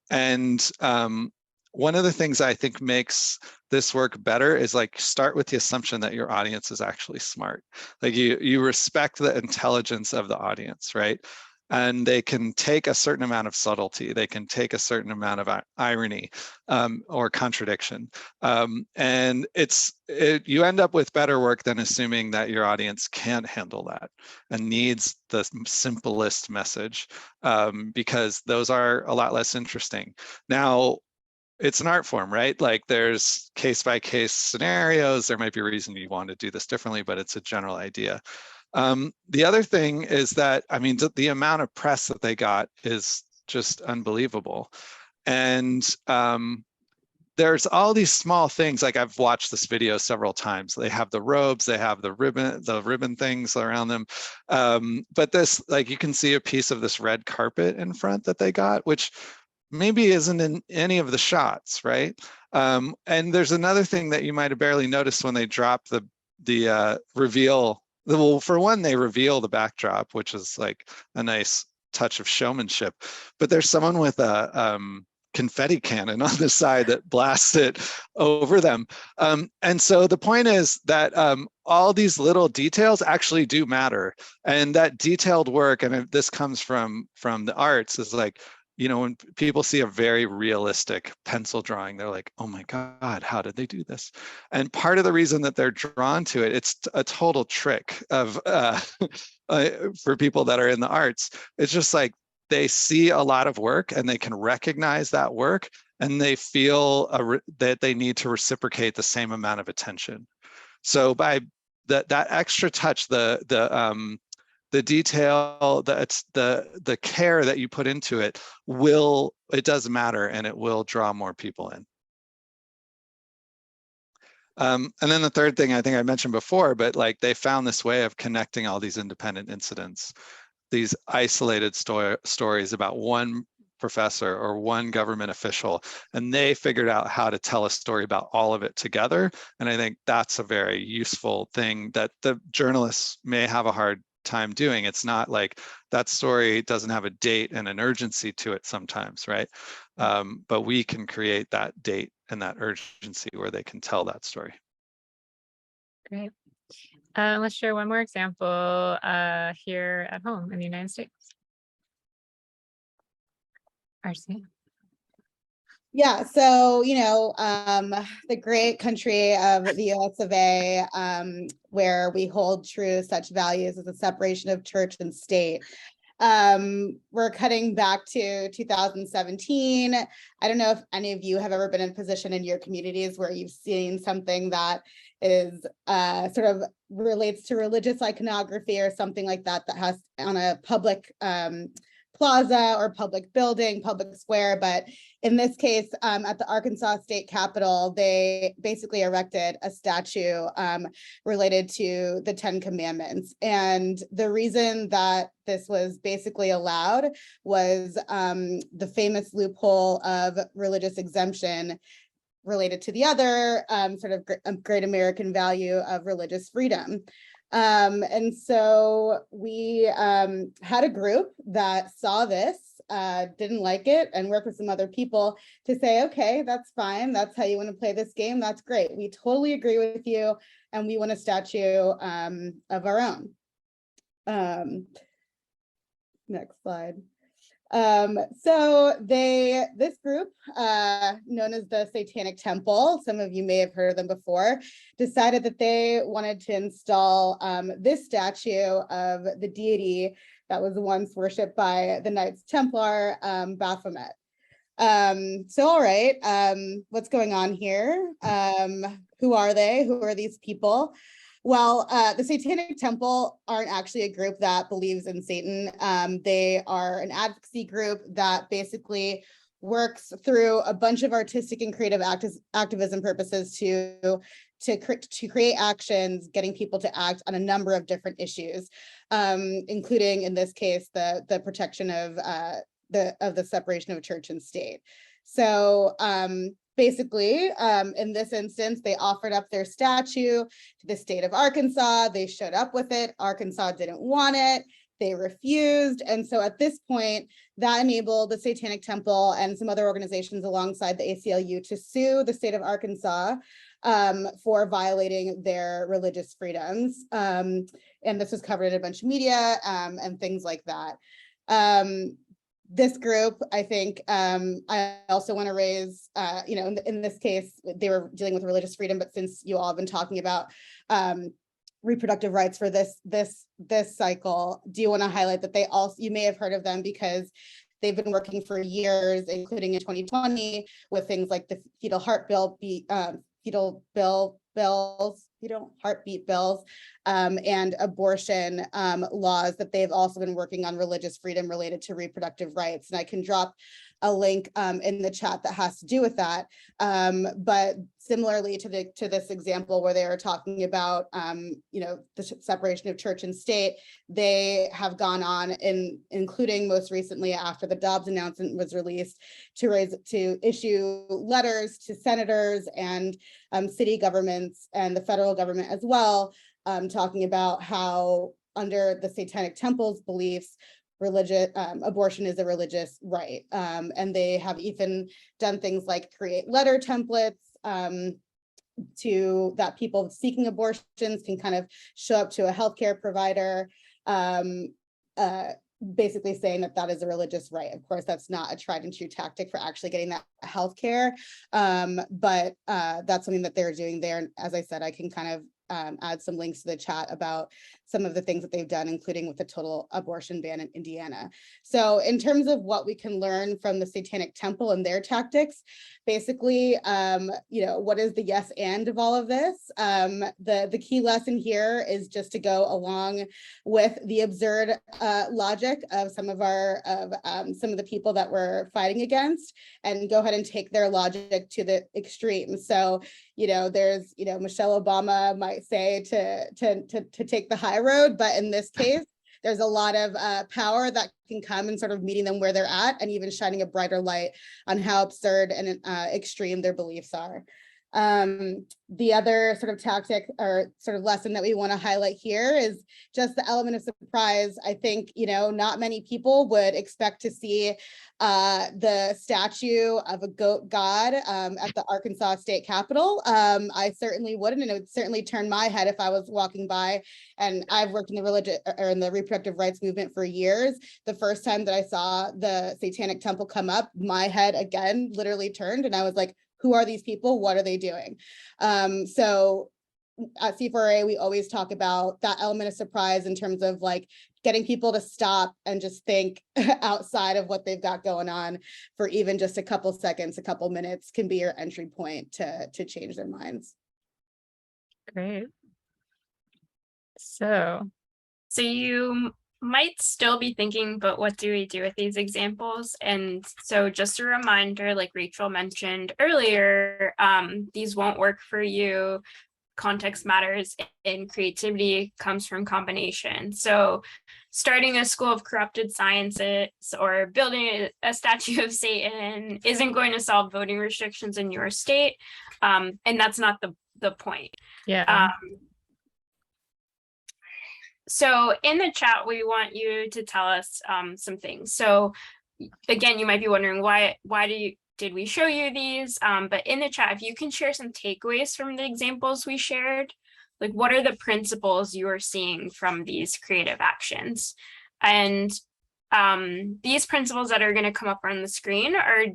And one of the things I think makes this work better is like start with the assumption that your audience is actually smart. Like you respect the intelligence of the audience, right? And they can take a certain amount of subtlety. They can take a certain amount of irony or contradiction. And you end up with better work than assuming that your audience can't handle that and needs the simplest message, because those are a lot less interesting. Now, it's an art form, right? Like there's case by case scenarios. There might be a reason you want to do this differently, but it's a general idea. The other thing is that, I mean, the amount of press that they got is just unbelievable. And there's all these small things, like I've watched this video several times. They have the robes, they have the ribbon things around them. But this, like you can see a piece of this red carpet in front that they got, which maybe isn't in any of the shots, right? And there's another thing that you might have barely noticed when they drop the reveal. Well, for one, they reveal the backdrop, which is like a nice touch of showmanship. But there's someone with a confetti cannon on the side that blasts it over them. And so the point is that all these little details actually do matter. And that detailed work, and this comes from the arts, is like, you know, when people see a very realistic pencil drawing, they're like, oh my God, how did they do this? And part of the reason that they're drawn to it, it's a total trick of for people that are in the arts. It's just like they see a lot of work and they can recognize that work, and they feel that they need to reciprocate the same amount of attention. So by that extra touch, the detail, the care that you put into it does matter, and it will draw more people in. And then the third thing I think I mentioned before, but like they found this way of connecting all these independent incidents, these isolated stories about one professor or one government official, and they figured out how to tell a story about all of it together. And I think that's a very useful thing that the journalists may have a hard time doing. It's not like that story doesn't have a date and an urgency to it sometimes, right? But we can create that date and that urgency where they can tell that story. Great. Let's share one more example here at home in the United States. RC. Yeah, so, you know, the great country of the US of A, where we hold true such values as the separation of church and state. We're cutting back to 2017. I don't know if any of you have ever been in a position in your communities where you've seen something that is sort of relates to religious iconography or something like that, that has on a public plaza or public building, public square. But in this case, at the Arkansas State Capitol, they basically erected a statue related to the 10 Commandments. And the reason that this was basically allowed was the famous loophole of religious exemption related to the other sort of great American value of religious freedom. And so we had a group that saw this, didn't like it, and worked with some other people to say, okay, that's fine. That's how you want to play this game. That's great. We totally agree with you. And we want a statue of our own. Next slide. So this group, known as the Satanic Temple, some of you may have heard of them before, decided that they wanted to install this statue of the deity that was once worshipped by the Knights Templar, Baphomet. So, all right, what's going on here? Who are they? Who are these people? Well, the Satanic Temple aren't actually a group that believes in Satan. They are an advocacy group that basically works through a bunch of artistic and creative activism purposes to create actions, getting people to act on a number of different issues, including, in this case, the protection of the separation of church and state. So basically, in this instance, they offered up their statue to the state of Arkansas. They showed up with it. Arkansas didn't want it. They refused. And so at this point, that enabled the Satanic Temple and some other organizations alongside the ACLU to sue the state of Arkansas for violating their religious freedoms. And this was covered in a bunch of media and things like that. This group, I think, I also want to raise, in this case, they were dealing with religious freedom, but since you all have been talking about reproductive rights for this cycle, do you want to highlight that they also, you may have heard of them because they've been working for years, including in 2020, with things like the fetal heartbeat bills, and abortion laws, that they've also been working on religious freedom related to reproductive rights. And I can drop a link in the chat that has to do with that. But similarly to this example where they are talking about the separation of church and state, they have gone on, including most recently after the Dobbs announcement was released, to issue letters to senators and city governments and the federal government as well, talking about how under the Satanic Temple's beliefs, abortion is a religious right. And they have even done things like create letter templates to that people seeking abortions can kind of show up to a healthcare provider, basically saying that that is a religious right. Of course, that's not a tried and true tactic for actually getting that healthcare, but that's something that they're doing there. And as I said, I can kind of add some links to the chat about some of the things that they've done, including with the total abortion ban in Indiana. So in terms of what we can learn from the Satanic Temple and their tactics, basically, what is the yes and of all of this? The key lesson here is just to go along with the absurd logic of some of the people that we're fighting against, and go ahead and take their logic to the extreme. So, there's, Michelle Obama might say to take the high road, but in this case, there's a lot of power that can come and sort of meeting them where they're at, and even shining a brighter light on how absurd and extreme their beliefs are. The other sort of tactic or sort of lesson that we want to highlight here is just the element of surprise. I think, not many people would expect to see the statue of a goat god at the Arkansas State Capitol. I certainly wouldn't, and it would certainly turn my head if I was walking by. And I've worked in the religious or in the reproductive rights movement for years. The first time that I saw the Satanic Temple come up, my head again literally turned, and I was like, who are these people? What are they doing? So at C4A, we always talk about that element of surprise in terms of like getting people to stop and just think outside of what they've got going on for even just a couple seconds, a couple minutes can be your entry point to change their minds. Great. So you might still be thinking, but what do we do with these examples? And so just a reminder, like Rachel mentioned earlier, these won't work for you. Context matters, and creativity comes from combination. So starting a school of corrupted sciences or building a statue of Satan isn't going to solve voting restrictions in your state. And that's not the point. Yeah. So in the chat, we want you to tell us some things. So again, you might be wondering why did we show you these? But in the chat, if you can share some takeaways from the examples we shared, like what are the principles you are seeing from these creative actions? And these principles that are going to come up on the screen are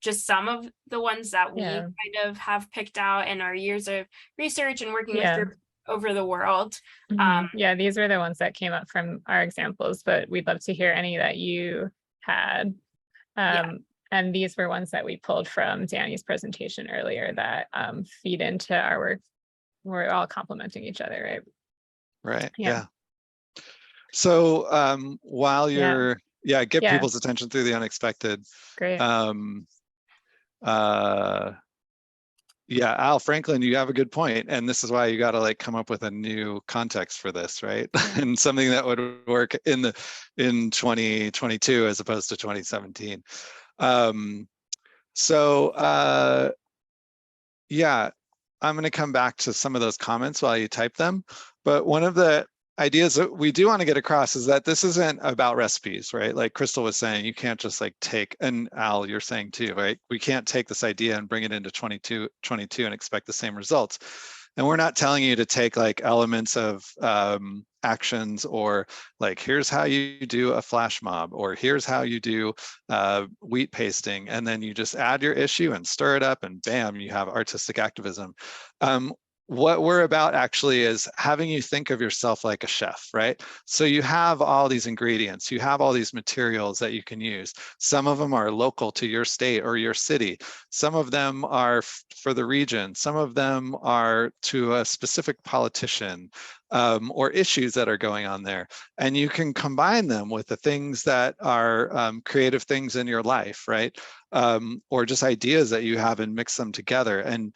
just some of the ones that we kind of have picked out in our years of research and working with groups over the world. Yeah, these were the ones that came up from our examples, but we'd love to hear any that you had. And these were ones that we pulled from Danny's presentation earlier that feed into our work. We're all complementing each other, right? Right. Yeah. So while you're get people's attention through the unexpected. Great. Yeah, Al Franklin, you have a good point, and this is why you got to like come up with a new context for this, right? And something that would work in 2022 as opposed to 2017. So Yeah, I'm going to come back to some of those comments while you type them. But one of the ideas that we do want to get across is that this isn't about recipes, right? Like Crystal was saying, you can't just like take, and Al, you're saying too, right? We can't take this idea and bring it into 2022 and expect the same results. And we're not telling you to take like elements of actions or like, here's how you do a flash mob, or here's how you do wheat pasting. And then you just add your issue and stir it up and bam, you have artistic activism. What we're about actually is having you think of yourself like a chef, right? So you have all these ingredients, you have all these materials that you can use. Some of them are local to your state or your city. Some of them are for the region. Some of them are to a specific politician or issues that are going on there. And you can combine them with the things that are creative things in your life, right? Or just ideas that you have and mix them together. And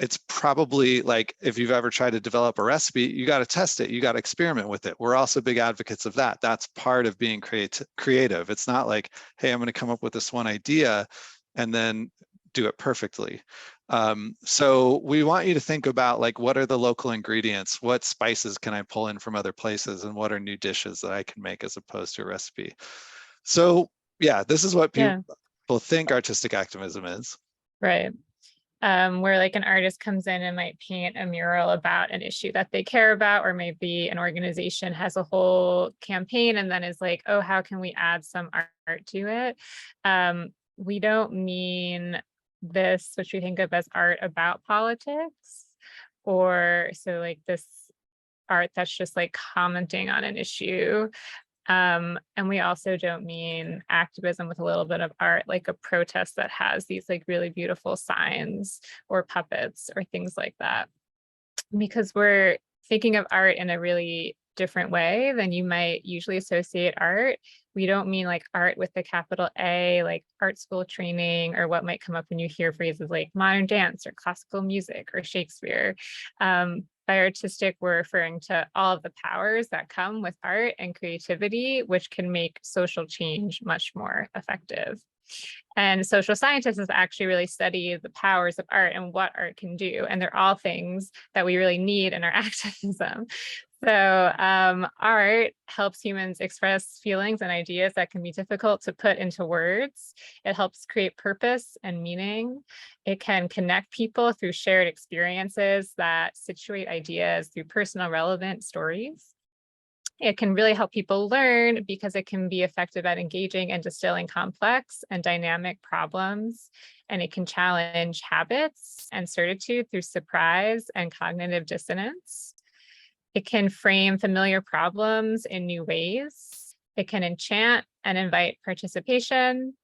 it's probably like, if you've ever tried to develop a recipe, you got to test it, you got to experiment with it. We're also big advocates of that. That's part of being creative. It's not like, hey, I'm going to come up with this one idea and then do it perfectly. So we want you to think about like, what are the local ingredients? What spices can I pull in from other places? And what are new dishes that I can make as opposed to a recipe? So yeah, this is what people think artistic activism is. Right. Where like an artist comes in and might paint a mural about an issue that they care about, or maybe an organization has a whole campaign and then is like, oh, how can we add some art to it? We don't mean this, which we think of as art about politics, or so like this art that's just like commenting on an issue. And we also don't mean activism with a little bit of art, like a protest that has these like really beautiful signs or puppets or things like that, because we're thinking of art in a really different way than you might usually associate art. We don't mean like art with the capital A, like art school training, or what might come up when you hear phrases like modern dance or classical music or Shakespeare. By artistic, we're referring to all of the powers that come with art and creativity, which can make social change much more effective. And social scientists actually really study the powers of art and what art can do. And they're all things that we really need in our activism. So art helps humans express feelings and ideas that can be difficult to put into words. It helps create purpose and meaning. It can connect people through shared experiences that situate ideas through personal relevant stories. It can really help people learn because it can be effective at engaging and distilling complex and dynamic problems. And it can challenge habits and certitude through surprise and cognitive dissonance. It can frame familiar problems in new ways. It can enchant and invite participation.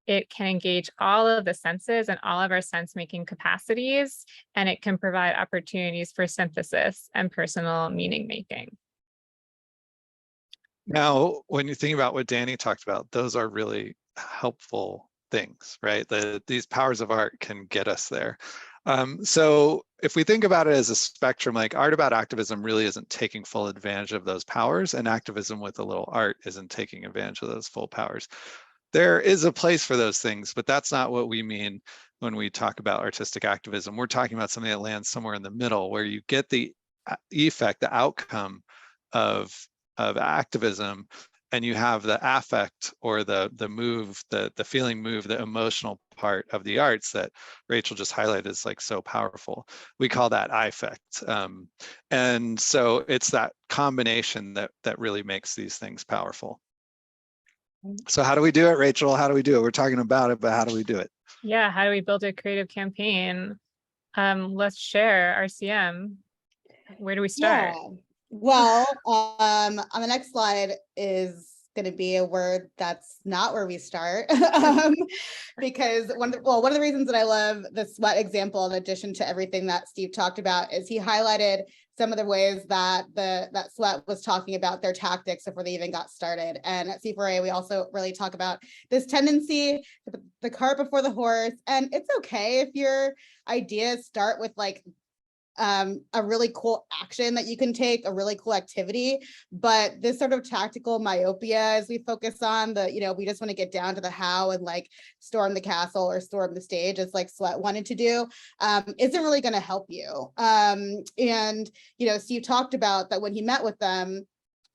It can engage all of the senses and all of our sense-making capacities, and it can provide opportunities for synthesis and personal meaning-making. Now, when you think about what Danny talked about, those are really helpful things, right? These powers of art can get us there. So if we think about it as a spectrum, like art about activism really isn't taking full advantage of those powers, and activism with a little art isn't taking advantage of those full powers. There is a place for those things, but that's not what we mean when we talk about artistic activism. We're talking about something that lands somewhere in the middle, where you get the effect, the outcome of activism, and you have the affect or the move, the feeling move, the emotional part of the arts that Rachel just highlighted is like so powerful. We call that affect. And so it's that combination that really makes these things powerful. So how do we do it, Rachel? How do we do it? We're talking about it, but how do we do it? Yeah, how do we build a creative campaign? Let's share RCM. Where do we start? Yeah. Well, on the next slide is going to be a word that's not where we start, because one of the reasons that I love the sweat example, in addition to everything that Steve talked about, is he highlighted some of the ways that that sweat was talking about their tactics before they even got started. And at C4A, we also really talk about this tendency to put the cart before the horse. And it's okay if your ideas start with like a really cool action that you can take, a really cool activity, but this sort of tactical myopia as we focus on the, we just want to get down to the how and like storm the castle or storm the stage as like Sweat wanted to do, isn't really going to help you. And, Steve talked about that when he met with them,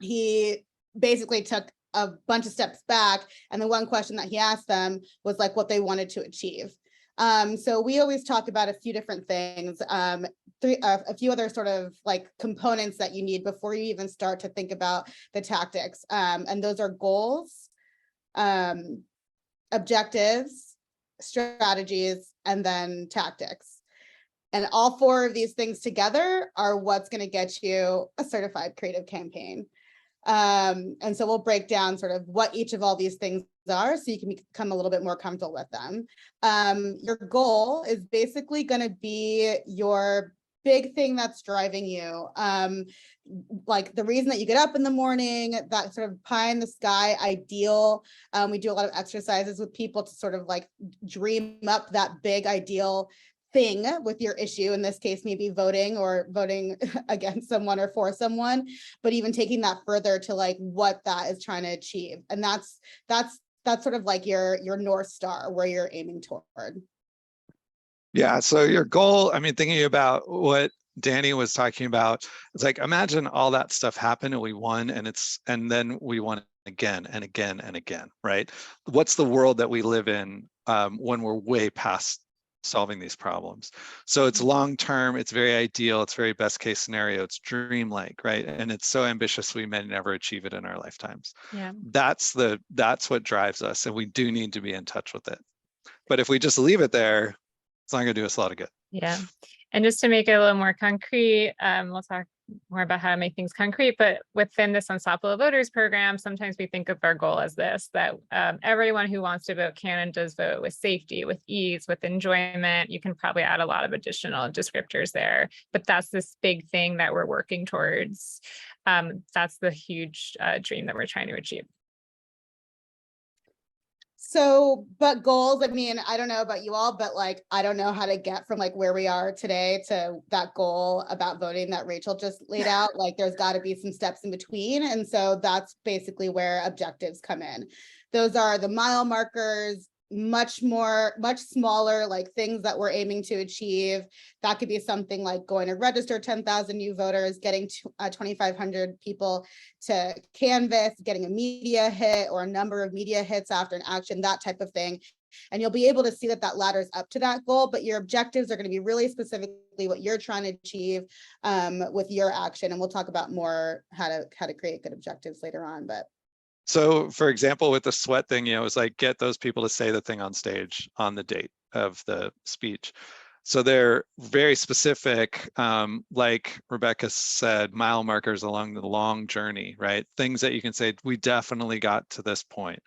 he basically took a bunch of steps back. And the one question that he asked them was like what they wanted to achieve. So we always talk about a few different things, a few other sort of like components that you need before you even start to think about the tactics. And those are goals, objectives, strategies, and then tactics. And all four of these things together are what's going to get you a certified creative campaign. And so we'll break down sort of what each of all these things are so you can become a little bit more comfortable with them. Your goal is basically going to be your big thing that's driving you. Like the reason that you get up in the morning, that sort of pie in the sky ideal. We do a lot of exercises with people to sort of like dream up that big ideal thing with your issue, in this case maybe voting against someone or for someone, but even taking that further to like what that is trying to achieve. And that's sort of like your North Star, where you're aiming toward. Yeah, so your goal, I mean, thinking about what Danny was talking about, it's like, imagine all that stuff happened and we won, and then we won again and again and again, right? What's the world that we live in when we're way past solving these problems? So it's long-term, it's very ideal, it's very best case scenario, it's dreamlike, right? And it's so ambitious we may never achieve it in our lifetimes. Yeah. That's what drives us, and we do need to be in touch with it. But if we just leave it there, it's not going to do us a lot of good. Yeah. And just to make it a little more concrete, we'll talk more about how to make things concrete, but within this Unstoppable Voters program, sometimes we think of our goal as this, that everyone who wants to vote can and does vote with safety, with ease, with enjoyment. You can probably add a lot of additional descriptors there, but that's this big thing that we're working towards. That's the huge dream that we're trying to achieve. So, but goals, I mean, I don't know about you all, but like, I don't know how to get from like where we are today to that goal about voting that Rachel just laid out. Like, there's got to be some steps in between. And so that's basically where objectives come in. Those are the mile markers, much smaller, like things that we're aiming to achieve. That could be something like going to register 10,000 new voters, getting 2,500 people to canvass, getting a media hit or a number of media hits after an action, that type of thing. And you'll be able to see that ladders up to that goal, but your objectives are going to be really specifically what you're trying to achieve with your action. And we'll talk about more how to create good objectives later on, but. So for example, with the sweat thing, it was like, get those people to say the thing on stage on the date of the speech. So they're very specific, like Rebecca said, mile markers along the long journey, right? Things that you can say, we definitely got to this point.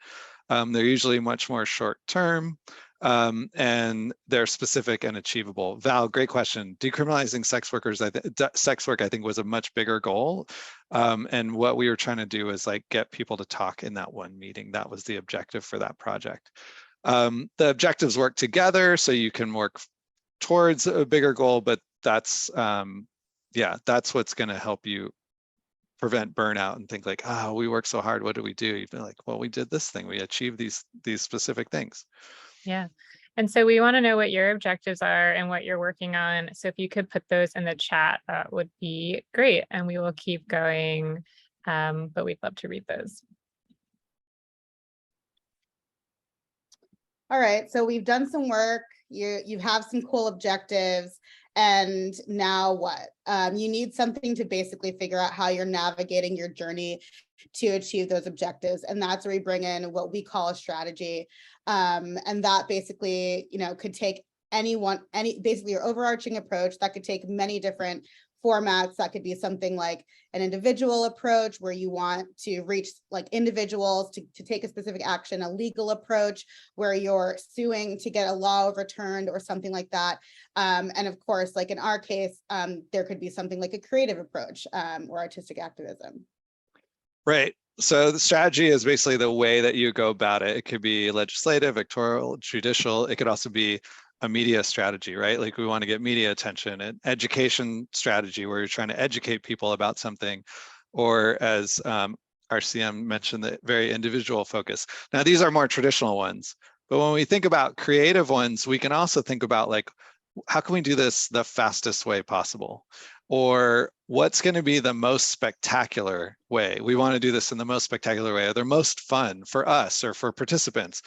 They're usually much more short term, and they're specific and achievable. Val, great question. Decriminalizing sex workers, sex work, I think, was a much bigger goal. And what we were trying to do is like get people to talk in that one meeting. That was the objective for that project. The objectives work together, so you can work towards a bigger goal, but that's what's going to help you prevent burnout and think like, we worked so hard, what did we do? You'd be like, well, we did this thing, we achieved these specific things. Yeah. And so we want to know what your objectives are and what you're working on. So if you could put those in the chat, that would be great. And we will keep going, but we'd love to read those. All right, so we've done some work. You have some cool objectives. And now what? You need something to basically figure out how you're navigating your journey to achieve those objectives. And that's where we bring in what we call a strategy. And that basically, could take basically your overarching approach. That could take many different formats. That could be something like an individual approach where you want to reach like individuals to take a specific action, a legal approach where you're suing to get a law overturned or something like that. And of course, like in our case, there could be something like a creative approach or artistic activism. Right. So the strategy is basically the way that you go about it. It could be legislative, electoral, judicial. It could also be a media strategy, right? Like we want to get media attention, an education strategy where you're trying to educate people about something, or as RCM mentioned, the very individual focus. Now, these are more traditional ones, but when we think about creative ones, we can also think about like, how can we do this the fastest way possible? Or what's going to be the most spectacular way? We want to do this in the most spectacular way, or the most fun for us or for participants.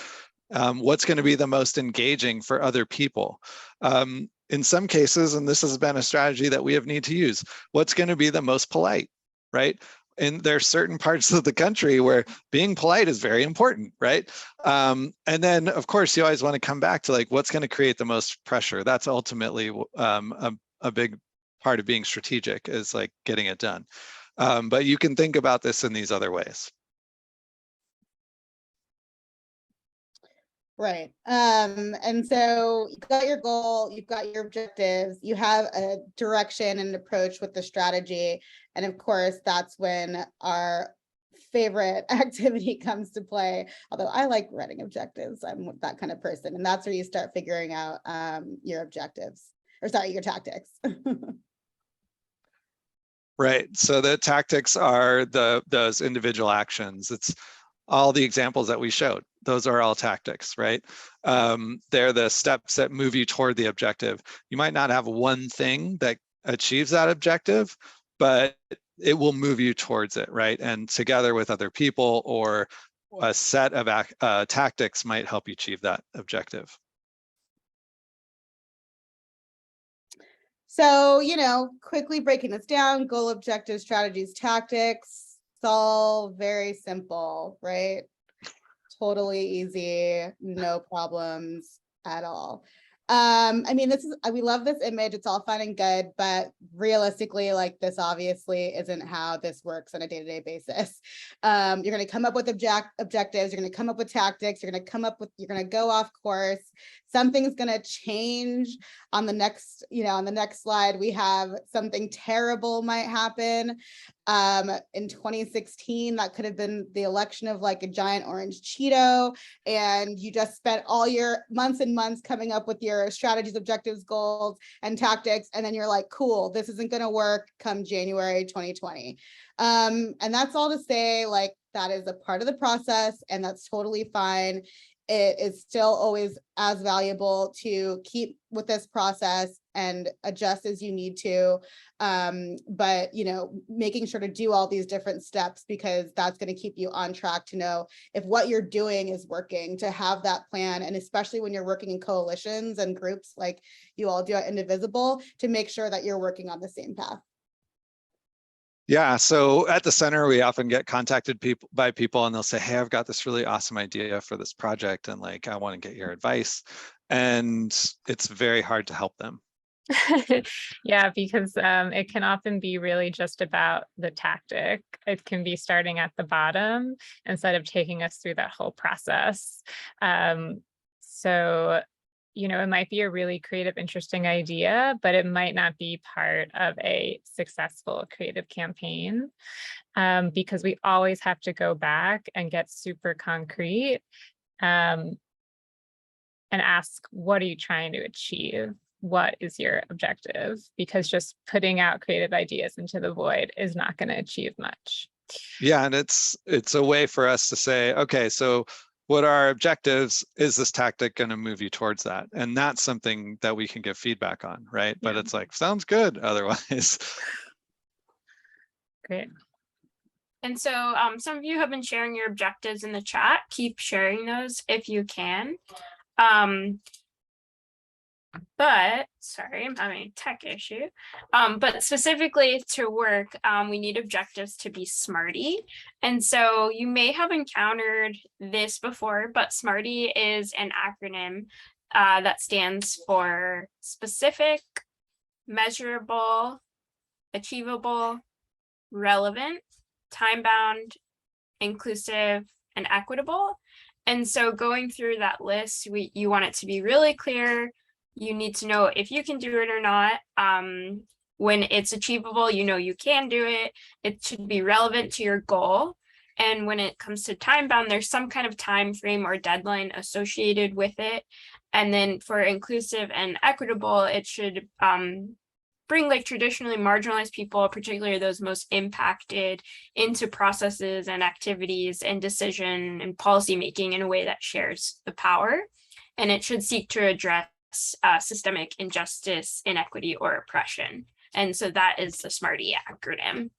What's going to be the most engaging for other people? In some cases, and this has been a strategy that we have need to use, what's going to be the most polite, right? And there are certain parts of the country where being polite is very important, right? And then, of course, you always want to come back to like, what's going to create the most pressure? That's ultimately a big part of being strategic, is like getting it done. But you can think about this in these other ways. Right. And so you've got your goal, you've got your objectives, you have a direction and approach with the strategy. And of course, that's when our favorite activity comes to play. Although I like writing objectives, I'm that kind of person. And that's where you start figuring out your objectives, or sorry, your tactics. Right. So the tactics are those individual actions. It's all the examples that we showed. Those are all tactics, right? They're the steps that move you toward the objective. You might not have one thing that achieves that objective, but it will move you towards it, right? And together with other people or a set of tactics might help you achieve that objective. So, quickly breaking this down, goal, objectives, strategies, tactics, it's all very simple, right? Totally easy, no problems at all. I mean, we love this image, it's all fun and good, but realistically, like, this obviously isn't how this works on a day-to-day basis. You're going to come up with objectives, you're going to come up with tactics, you're going to go off course. Something's going to change on the next, on the next slide. We have something terrible might happen. In 2016, that could have been the election of like a giant orange Cheeto, and you just spent all your months and months coming up with your strategies, objectives, goals, and tactics, and then you're like, cool, this isn't going to work come January 2020. And that's all to say, like, that is a part of the process, and that's totally fine. It is still always as valuable to keep with this process and adjust as you need to. But, making sure to do all these different steps, because that's going to keep you on track to know if what you're doing is working, to have that plan. And especially when you're working in coalitions and groups like you all do at Indivisible, to make sure that you're working on the same path. Yeah, so at the center, we often get contacted by people and they'll say, hey, I've got this really awesome idea for this project, and like, I want to get your advice. And it's very hard to help them. Yeah, because it can often be really just about the tactic. It can be starting at the bottom instead of taking us through that whole process. So it might be a really creative, interesting idea, but it might not be part of a successful creative campaign, because we always have to go back and get super concrete and ask, what are you trying to achieve? What is your objective? Because just putting out creative ideas into the void is not going to achieve much. Yeah, and it's a way for us to say, okay, so what are our objectives? Is this tactic going to move you towards that? And that's something that we can give feedback on, right? Yeah. But it's like, sounds good otherwise. Great. And so some of you have been sharing your objectives in the chat. Keep sharing those if you can. But sorry, I'm having a tech issue. But specifically to work, we need objectives to be SMARTY. And so you may have encountered this before, but SMARTY is an acronym that stands for specific, measurable, achievable, relevant, time-bound, inclusive, and equitable. And so going through that list, you want it to be really clear. You need to know if you can do it or not. When it's achievable, you can do it. It should be relevant to your goal. And when it comes to time bound, there's some kind of time frame or deadline associated with it. And then for inclusive and equitable, it should bring like traditionally marginalized people, particularly those most impacted, into processes and activities and decision and policy making in a way that shares the power. And it should seek to address systemic injustice, inequity, or oppression. And so that is the SMARTY acronym.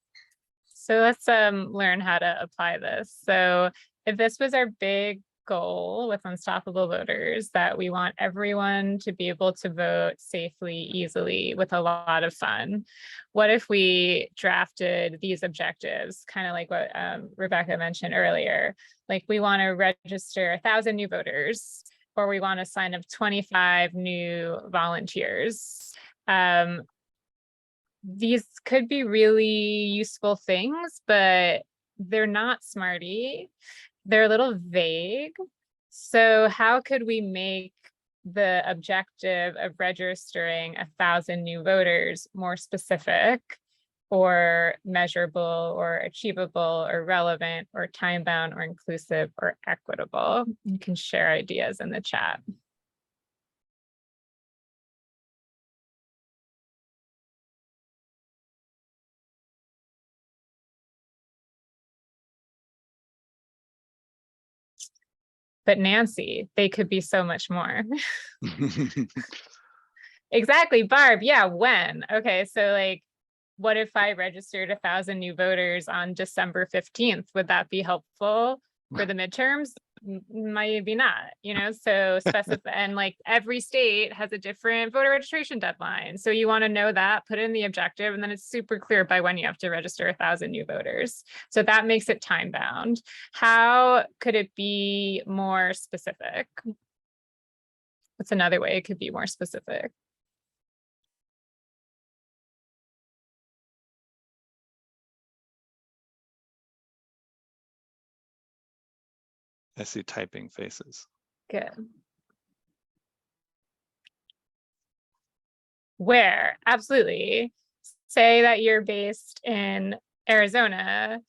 So let's learn how to apply this. So if this was our big goal with Unstoppable Voters, that we want everyone to be able to vote safely, easily, with a lot of fun, what if we drafted these objectives, kind of like what Rebecca mentioned earlier? Like, we want to register 1,000 new voters, or we want to sign up 25 new volunteers. These could be really useful things, but they're not SMARTY. They're a little vague. So how could we make the objective of registering 1,000 new voters more specific, or measurable, or achievable, or relevant, or time-bound, or inclusive, or equitable? You can share ideas in the chat. But Nancy, they could be so much more. Exactly, Barb. Yeah, when? Okay, so like, what if I registered 1,000 new voters on December 15th? Would that be helpful for the midterms? Maybe not, so specify. And like, every state has a different voter registration deadline. So you want to know that, put in the objective, and then it's super clear by when you have to register 1,000 new voters. So that makes it time bound. How could it be more specific? What's another way it could be more specific? I see typing faces. Good. Where? Absolutely. Say that you're based in Arizona.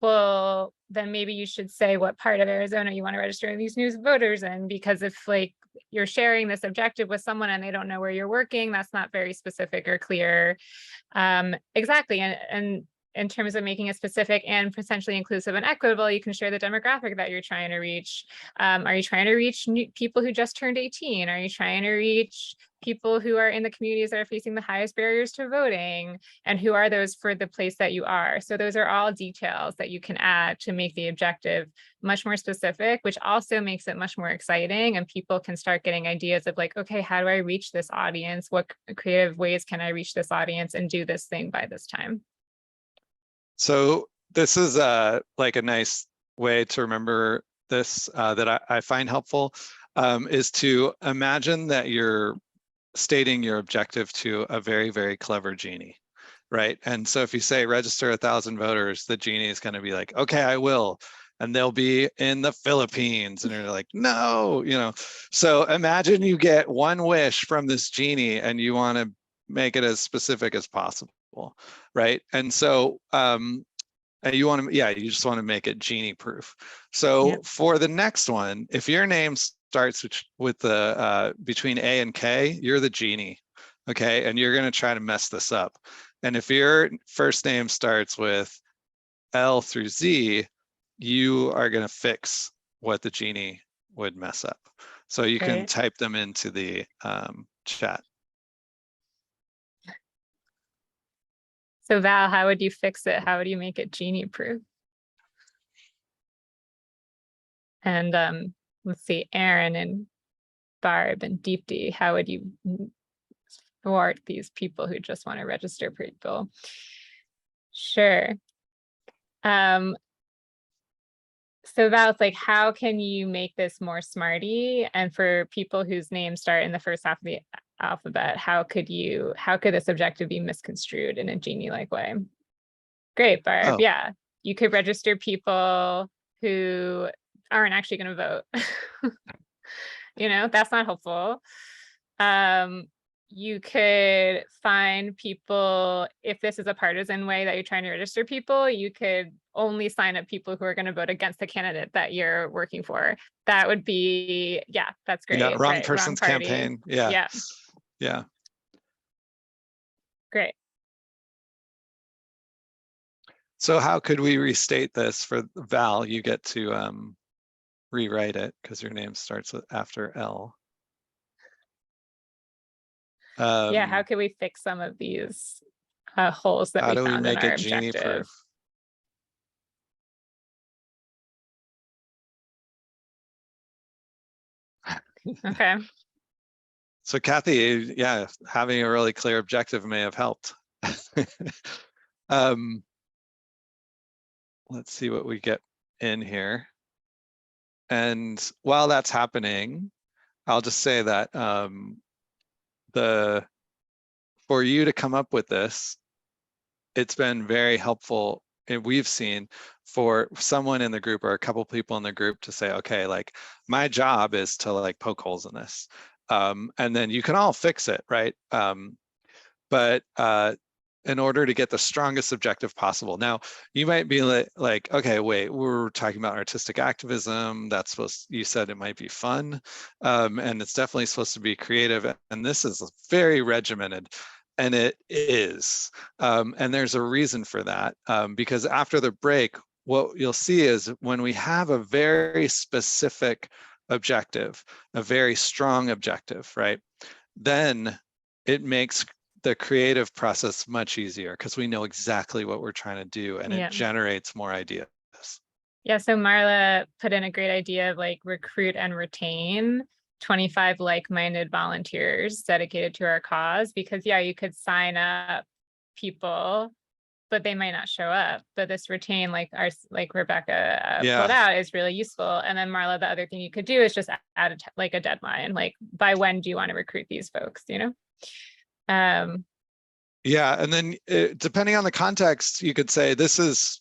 Well, then maybe you should say what part of Arizona you want to register these new voters in, because if like you're sharing this objective with someone and they don't know where you're working, that's not very specific or clear. Exactly. And in terms of making it specific and potentially inclusive and equitable, you can share the demographic that you're trying to reach. Are you trying to reach new people who just turned 18? Are you trying to reach people who are in the communities that are facing the highest barriers to voting? And who are those for the place that you are? So those are all details that you can add to make the objective much more specific, which also makes it much more exciting, and people can start getting ideas of like, okay, how do I reach this audience? What creative ways can I reach this audience and do this thing by this time? So this is like a nice way to remember this that I find helpful, is to imagine that you're stating your objective to a very, very clever genie, right? And so if you say register 1,000 voters, the genie is going to be like, okay, I will. And they'll be in the Philippines. And you're like, no, So imagine you get one wish from this genie and you want to make it as specific as possible. Right. And so you want to, you just want to make it genie proof. So for the next one, if your name starts with the between A and K, you're the genie. Okay. And you're going to try to mess this up. And if your first name starts with L through Z, you are going to fix what the genie would mess up. So you can type them into the chat. So Val, how would you fix it? How would you make it genie proof? And let's see, Aaron and Barb and Deepti, how would you thwart these people who just want to register people? Sure. So Val, like, how can you make this more SMARTY? And for people whose names start in the first half of the alphabet, how could this objective be misconstrued in a genie-like way? Great, Barb. Yeah, you could register people who aren't actually going to vote. That's not helpful. you could find people, if this is a partisan way that you're trying to register people, you could only sign up people who are going to vote against the candidate that you're working for. That would be, yeah, that's great. Yeah, wrong right? person's Wrong party. campaign. Yeah. Yeah. Yeah. Great. So how could we restate this for Val? You get to rewrite it because your name starts after L. Yeah, how can we fix some of these holes that how we do we found make in our it genie objective? proof? Okay. So Kathy, yeah, having a really clear objective may have helped. Let's see what we get in here. And while that's happening, I'll just say that for you to come up with this, it's been very helpful. And we've seen for someone in the group or a couple people in the group to say, okay, like my job is to like poke holes in this. And then you can all fix it, right? But in order to get the strongest objective possible. Now, you might be like, okay, wait, we're talking about artistic activism. That's supposed, you said it might be fun. And it's definitely supposed to be creative. And this is very regimented. And it is. And there's a reason for that. Because after the break, what you'll see is when we have a very specific objective, a very strong objective, right? Then it makes the creative process much easier because we know exactly what we're trying to do, and it generates more ideas. Yeah, so Marla put in a great idea of like recruit and retain 25 like-minded volunteers dedicated to our cause, because yeah, you could sign up people, but they might not show up. But this retain, like Rebecca pulled out, is really useful. And then Marla, the other thing you could do is just add a deadline, like by when do you want to recruit these folks, you know? Yeah, and then depending on the context, you could say this is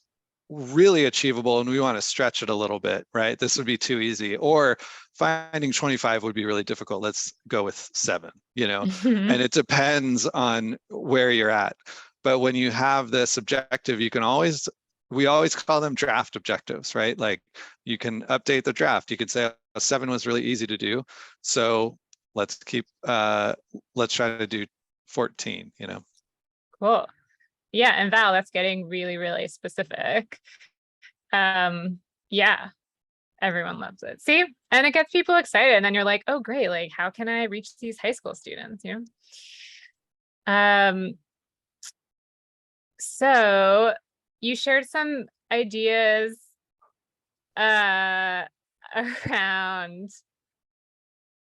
really achievable and we want to stretch it a little bit, right? This would be too easy. Or finding 25 would be really difficult. Let's go with 7, you know? And it depends on where you're at. But when you have this objective, you can always, we always call them draft objectives, right? Like you can update the draft. You could say 7 was really easy to do. So let's keep, let's try to do 14, you know? Cool. Yeah, and Val, that's getting really, really specific. Yeah, everyone loves it. See, and it gets people excited. And then you're like, oh, great. Like, how can I reach these high school students? You know? So you shared some ideas around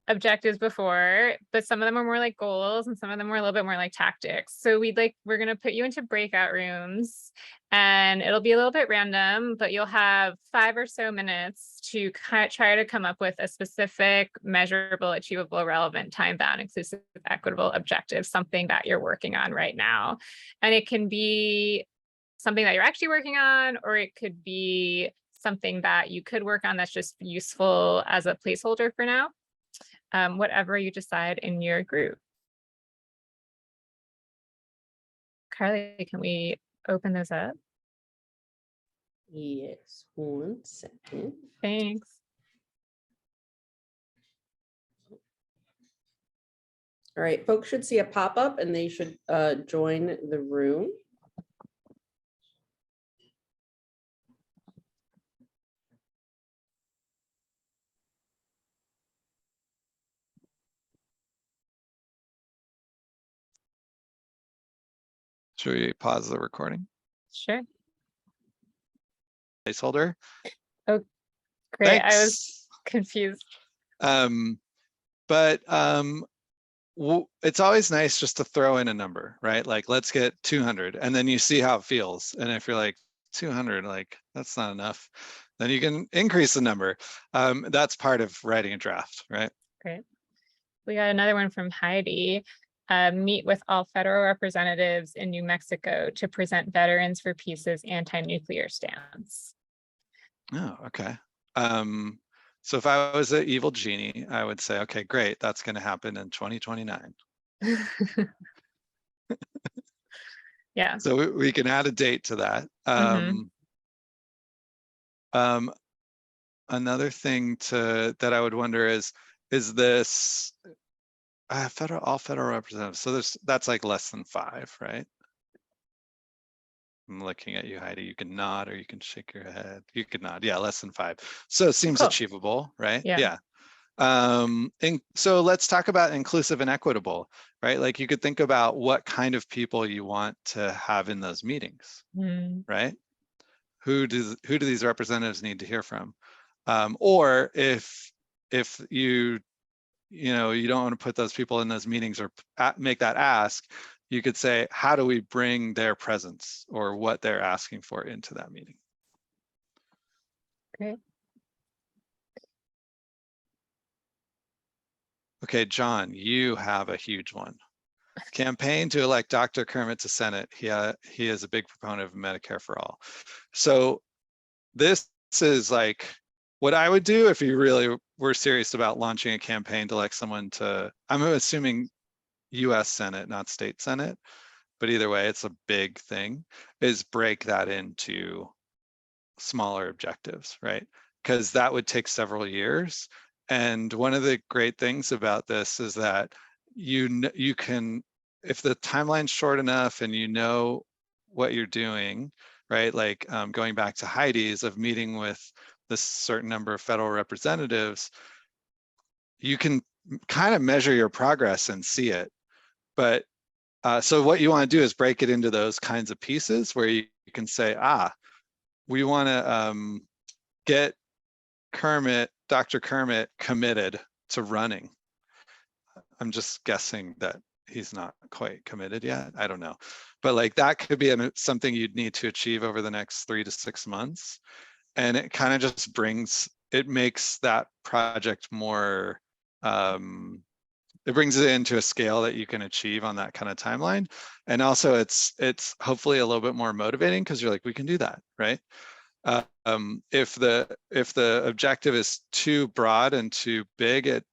objectives before, but some of them are more like goals and some of them were a little bit more like tactics. So we're going to put you into breakout rooms and it'll be a little bit random, but you'll have 5 or so minutes to try to come up with a specific, measurable, achievable, relevant, time-bound, inclusive, equitable objective, something that you're working on right now. And it can be something that you're actually working on, or it could be something that you could work on that's just useful as a placeholder for now. Whatever you decide in your group. Carly, can we open this up? Yes, 1 second. Thanks. All right, folks should see a pop-up and they should join the room. Should we pause the recording? Sure. Placeholder. Oh, great. Thanks. I was confused. But it's always nice just to throw in a number, right? Like, let's get 200, and then you see how it feels. And if you're like 200, like that's not enough, then you can increase the number. That's part of writing a draft, right? Great. We got another one from Heidi. Meet with all federal representatives in New Mexico to present Veterans for Peace's anti-nuclear stance. Oh, okay. So if I was an evil genie, I would say, okay, great, that's going to happen in 2029. Yeah. So we can add a date to that. Another thing that I would wonder is this all federal representatives? So that's like less than 5, right? I'm looking at you, Heidi. You can nod or you can shake your head. You can nod. Yeah, less than 5. So it seems achievable, right? Yeah. So let's talk about inclusive and equitable, right? Like you could think about what kind of people you want to have in those meetings, right? Who do these representatives need to hear from? Or if you don't want to put those people in those meetings or make that ask, you could say, how do we bring their presence or what they're asking for into that meeting? Great. Okay, John, you have a huge one. Campaign to elect Dr. Kermit to Senate. He is a big proponent of Medicare for all. So this is like what I would do if you really were serious about launching a campaign to elect someone to, I'm assuming US Senate, not state Senate, but either way, it's a big thing, is break that into smaller objectives, right? Because that would take several years. And one of the great things about this is that you can, if the timeline's short enough and you know what you're doing, right? Like going back to Heidi's of meeting with this certain number of federal representatives, you can kind of measure your progress and see it. But so what you want to do is break it into those kinds of pieces where you can say, we want to get Dr. Kermit committed to running. I'm just guessing that he's not quite committed yet. I don't know. But like that could be something you'd need to achieve over the next 3 to 6 months. And it kind of just makes that project more, it brings it into a scale that you can achieve on that kind of timeline. And also it's hopefully a little bit more motivating because you're like, we can do that, right? If the objective is too broad and too big,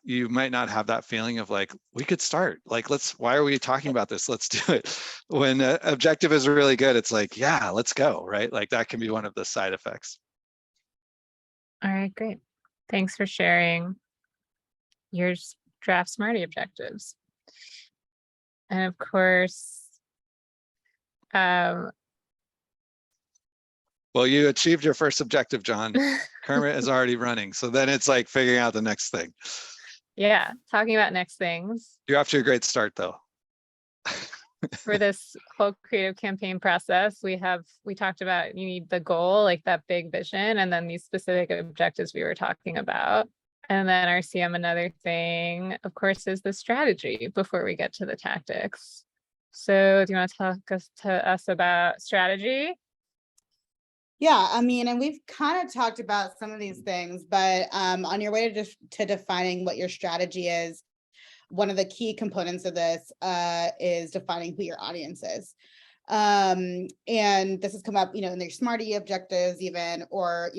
you might not have that feeling of like, we could start, like, why are we talking about this? Let's do it. When objective is really good, it's like, yeah, let's go, right? Like that can be one of the side effects. All right, great. Thanks for sharing your draft Smarty objectives. And of course, well, you achieved your first objective, John. Kermit is already running. So then it's like figuring out the next thing. Yeah, talking about next things. You're off to a great start though. For this whole creative campaign process, we talked about, you need the goal, like that big vision, and then these specific objectives we were talking about. And then RCM, another thing, of course, is the strategy before we get to the tactics. So do you want to talk to us about strategy? Yeah, I mean, and we've kind of talked about some of these things, but on your way to defining what your strategy is, one of the key components of this is defining who your audience is. And this has come up, in their Smarty objectives even, or,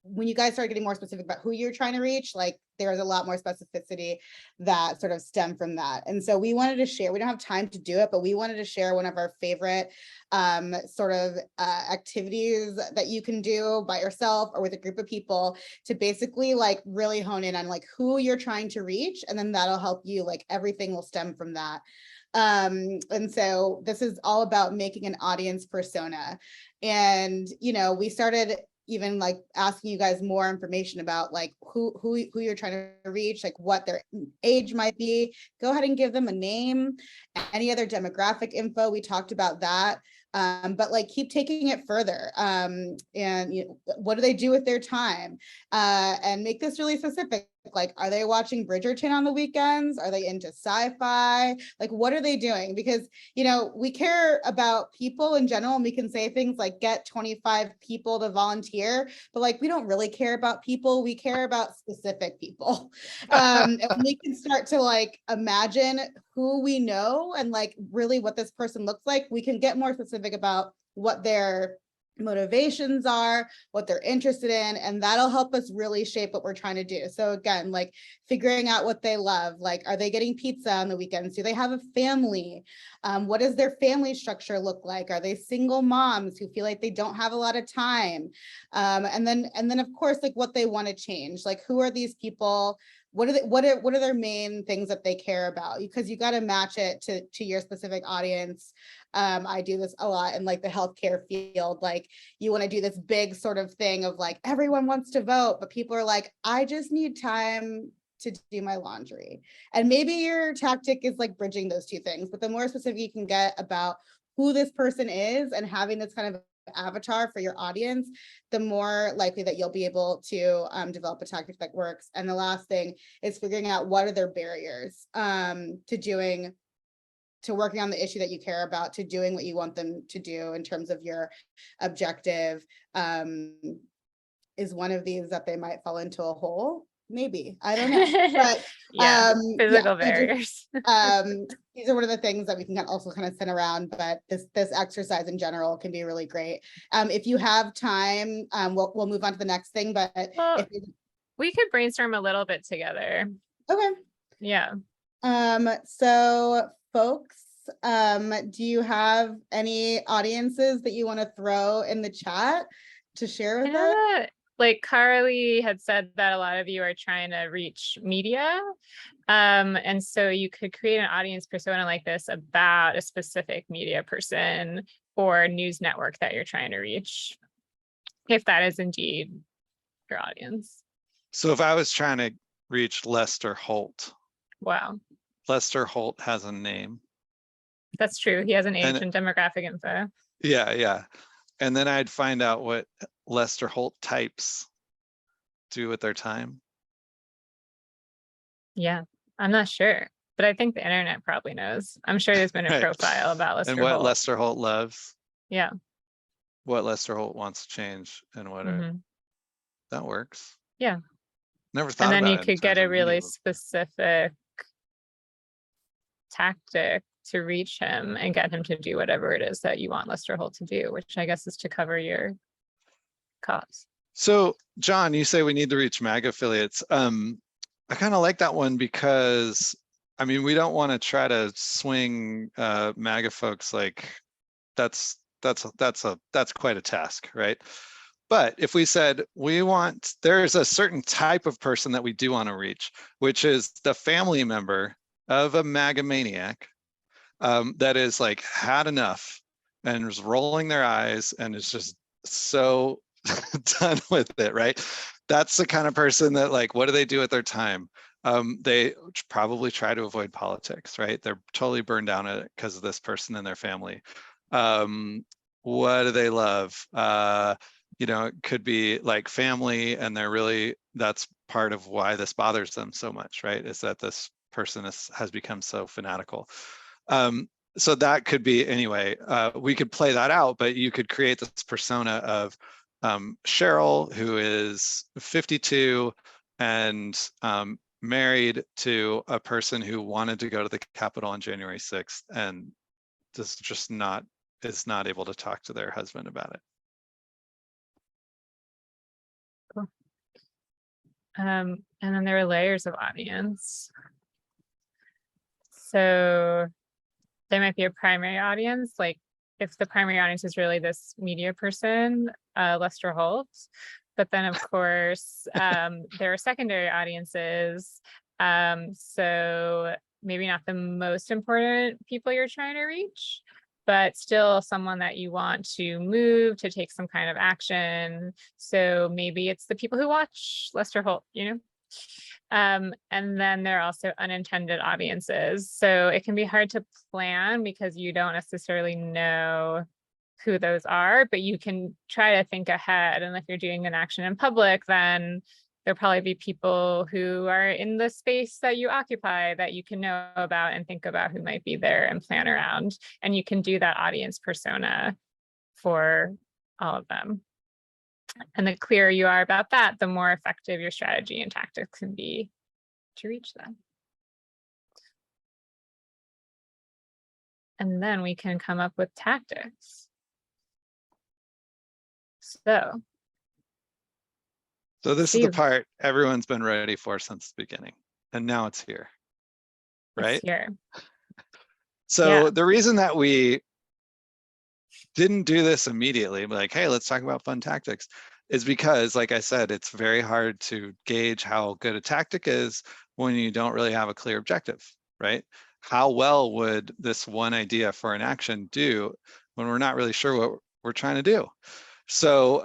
when you guys start getting more specific about who you're trying to reach, like there's a lot more specificity that sort of stem from that. And so we wanted to share, we don't have time to do it, but we wanted to share one of our favorite activities that you can do by yourself or with a group of people to basically like really hone in on like who you're trying to reach. And then that'll help you, like everything will stem from that. And so this is all about making an audience persona. And, we started even like asking you guys more information about like who you're trying to reach, like what their age might be. Go ahead and give them a name, any other demographic info. We talked about that. But like keep taking it further. And what do they do with their time? And make this really specific. Like, are they watching Bridgerton on the weekends? Are they into sci-fi? Like, what are they doing? Because, we care about people in general, and we can say things like get 25 people to volunteer, but like, we don't really care about people. We care about specific people. And we can start to like imagine who we know and like really what this person looks like. We can get more specific about what their motivations are, what they're interested in, and that'll help us really shape what we're trying to do. So again, like figuring out what they love, like, are they getting pizza on the weekends? Do they have a family? What does their family structure look like? Are they single moms who feel like they don't have a lot of time? And then of course, like what they want to change, like who are these people? What are their main things that they care about? Because you got to match it to your specific audience. I do this a lot in like the healthcare field. Like you want to do this big sort of thing of like, everyone wants to vote, but people are like, I just need time to do my laundry. And maybe your tactic is like bridging those two things, but the more specific you can get about who this person is and having this kind of avatar for your audience, the more likely that you'll be able to develop a tactic that works. And the last thing is figuring out what are their barriers to working on the issue that you care about, to doing what you want them to do in terms of your objective. Is one of these that they might fall into a hole? Maybe, I don't know. But physical barriers. These are one of the things that we can also kind of send around, but this exercise in general can be really great. If you have time, we'll move on to the next thing, but we could brainstorm a little bit together. Okay. Yeah. So folks, do you have any audiences that you want to throw in the chat to share with us? Like Carly had said that a lot of you are trying to reach media. And so you could create an audience persona like this about a specific media person or news network that you're trying to reach, if that is indeed your audience. So if I was trying to reach Lester Holt. Wow. Lester Holt has a name. That's true. He has an age and demographic info. Yeah. And then I'd find out what Lester Holt types do with their time. Yeah, I'm not sure, but I think the internet probably knows. I'm sure there's been a profile about Lester and what Holt. Lester Holt loves. Yeah. What Lester Holt wants to change and what that works. Yeah. Never thought about it. And then you could get a really specific tactic to reach him and get him to do whatever it is that you want Lester Holt to do, which I guess is to cover your cause. So John, you say we need to reach MAGA affiliates. I kind of like that one because, I mean, we don't want to try to swing MAGA folks. Like that's quite a task, right? But if we said there's a certain type of person that we do want to reach, which is the family member of a MAGA maniac that is like had enough and is rolling their eyes and is just so done with it, right? That's the kind of person that, like, what do they do with their time? They probably try to avoid politics, right? They're totally burned down at it because of this person and their family. What do they love? It could be like family, and that's part of why this bothers them so much, right? Is that this person has become so fanatical. So that could be, anyway, we could play that out, but you could create this persona of Cheryl, who is 52 and married to a person who wanted to go to the Capitol on January 6th and is not able to talk to their husband about it. Cool. And then there are layers of audience. So there might be a primary audience, like if the primary audience is really this media person, Lester Holt. But then, of course, there are secondary audiences. So maybe not the most important people you're trying to reach, but still someone that you want to move to take some kind of action. So maybe it's the people who watch Lester Holt, and then there are also unintended audiences. So it can be hard to plan because you don't necessarily know who those are, but you can try to think ahead. And if you're doing an action in public, then there'll probably be people who are in the space that you occupy that you can know about and think about who might be there and plan around. And you can do that audience persona for all of them. And the clearer you are about that, the more effective your strategy and tactics can be to reach them. And then we can come up with tactics. So this is the Steve. part everyone's been ready for since the beginning, and now it's here, right? It's here. So Yeah. the reason that we didn't do this immediately, like, hey, let's talk about fun tactics, is because, like I said, it's very hard to gauge how good a tactic is when you don't really have a clear objective, right? How well would this one idea for an action do when we're not really sure what we're trying to do? So,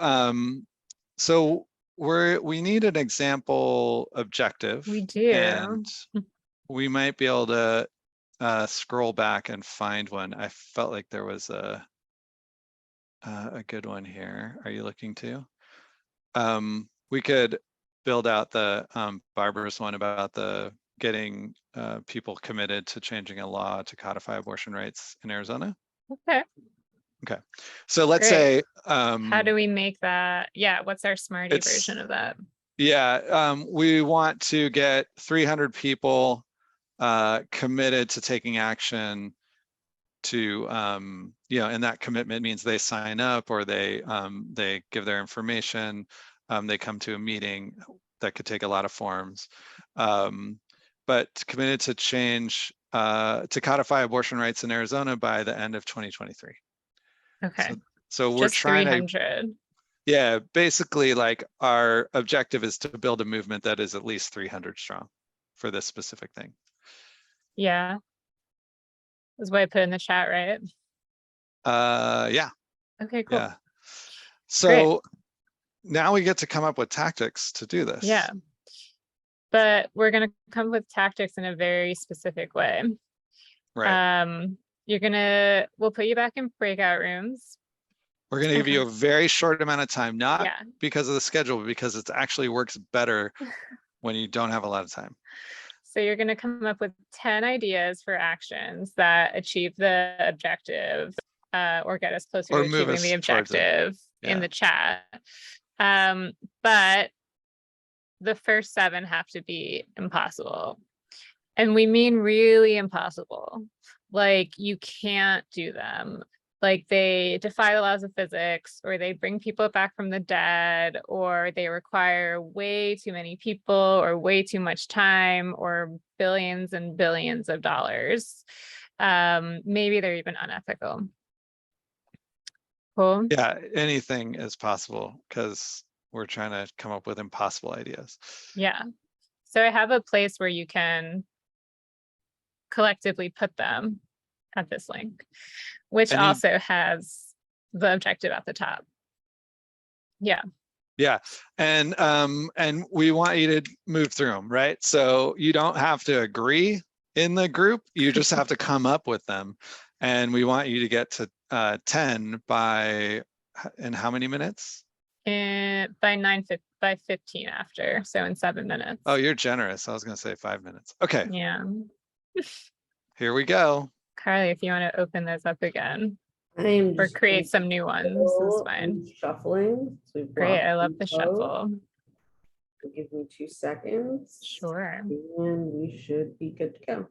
we need an example objective. We do. And we might be able to scroll back and find one. I felt like there was a good one here. Are you looking to? We could build out the Barbara's one about the getting people committed to changing a law to codify abortion rights in Arizona. Okay. Okay. So let's Great. say how do we make that? Yeah, what's our Smarty version of that? Yeah, we want to get 300 people committed to taking action to, and that commitment means they sign up or they give their information, they come to a meeting that could take a lot of forms, but committed to change, to codify abortion rights in Arizona by the end of 2023. Okay. So we're just trying 300. Yeah, basically, like, our objective is to build a movement that is at least 300 strong for this specific thing. Yeah. That's what I put in the chat, right? Yeah. Okay, cool. Yeah. So now we get to come up with tactics to do this. Yeah. But we're going to come with tactics in a very specific way. Right. We'll put you back in breakout rooms. We're going to give you a very short amount of time, not Yeah. because of the schedule, but because it actually works better when you don't have a lot of time. So you're going to come up with 10 ideas for actions that achieve the objective or get us closer to achieving the objective in the chat. But the first 7 have to be impossible. And we mean really impossible. Like, you can't do them. Like, they defy the laws of physics, or they bring people back from the dead, or they require way too many people, or way too much time, or billions and billions of dollars. Maybe they're even unethical. Cool. Yeah, anything is possible because we're trying to come up with impossible ideas. Yeah. So I have a place where you can collectively put them at this link, which also has the objective at the top. Yeah. Yeah, and we want you to move through them, right? So you don't have to agree in the group, you just have to come up with them. And we want you to get to 10 in how many minutes? By 15 after, so in 7 minutes. Oh, you're generous. I was gonna say 5 minutes. Okay. Yeah. Here we go. Carly, if you want to open those up again or create some new ones, is fine. Shuffling. So great, I love the shuffle. Give me 2 seconds. Sure. And we should be good to go.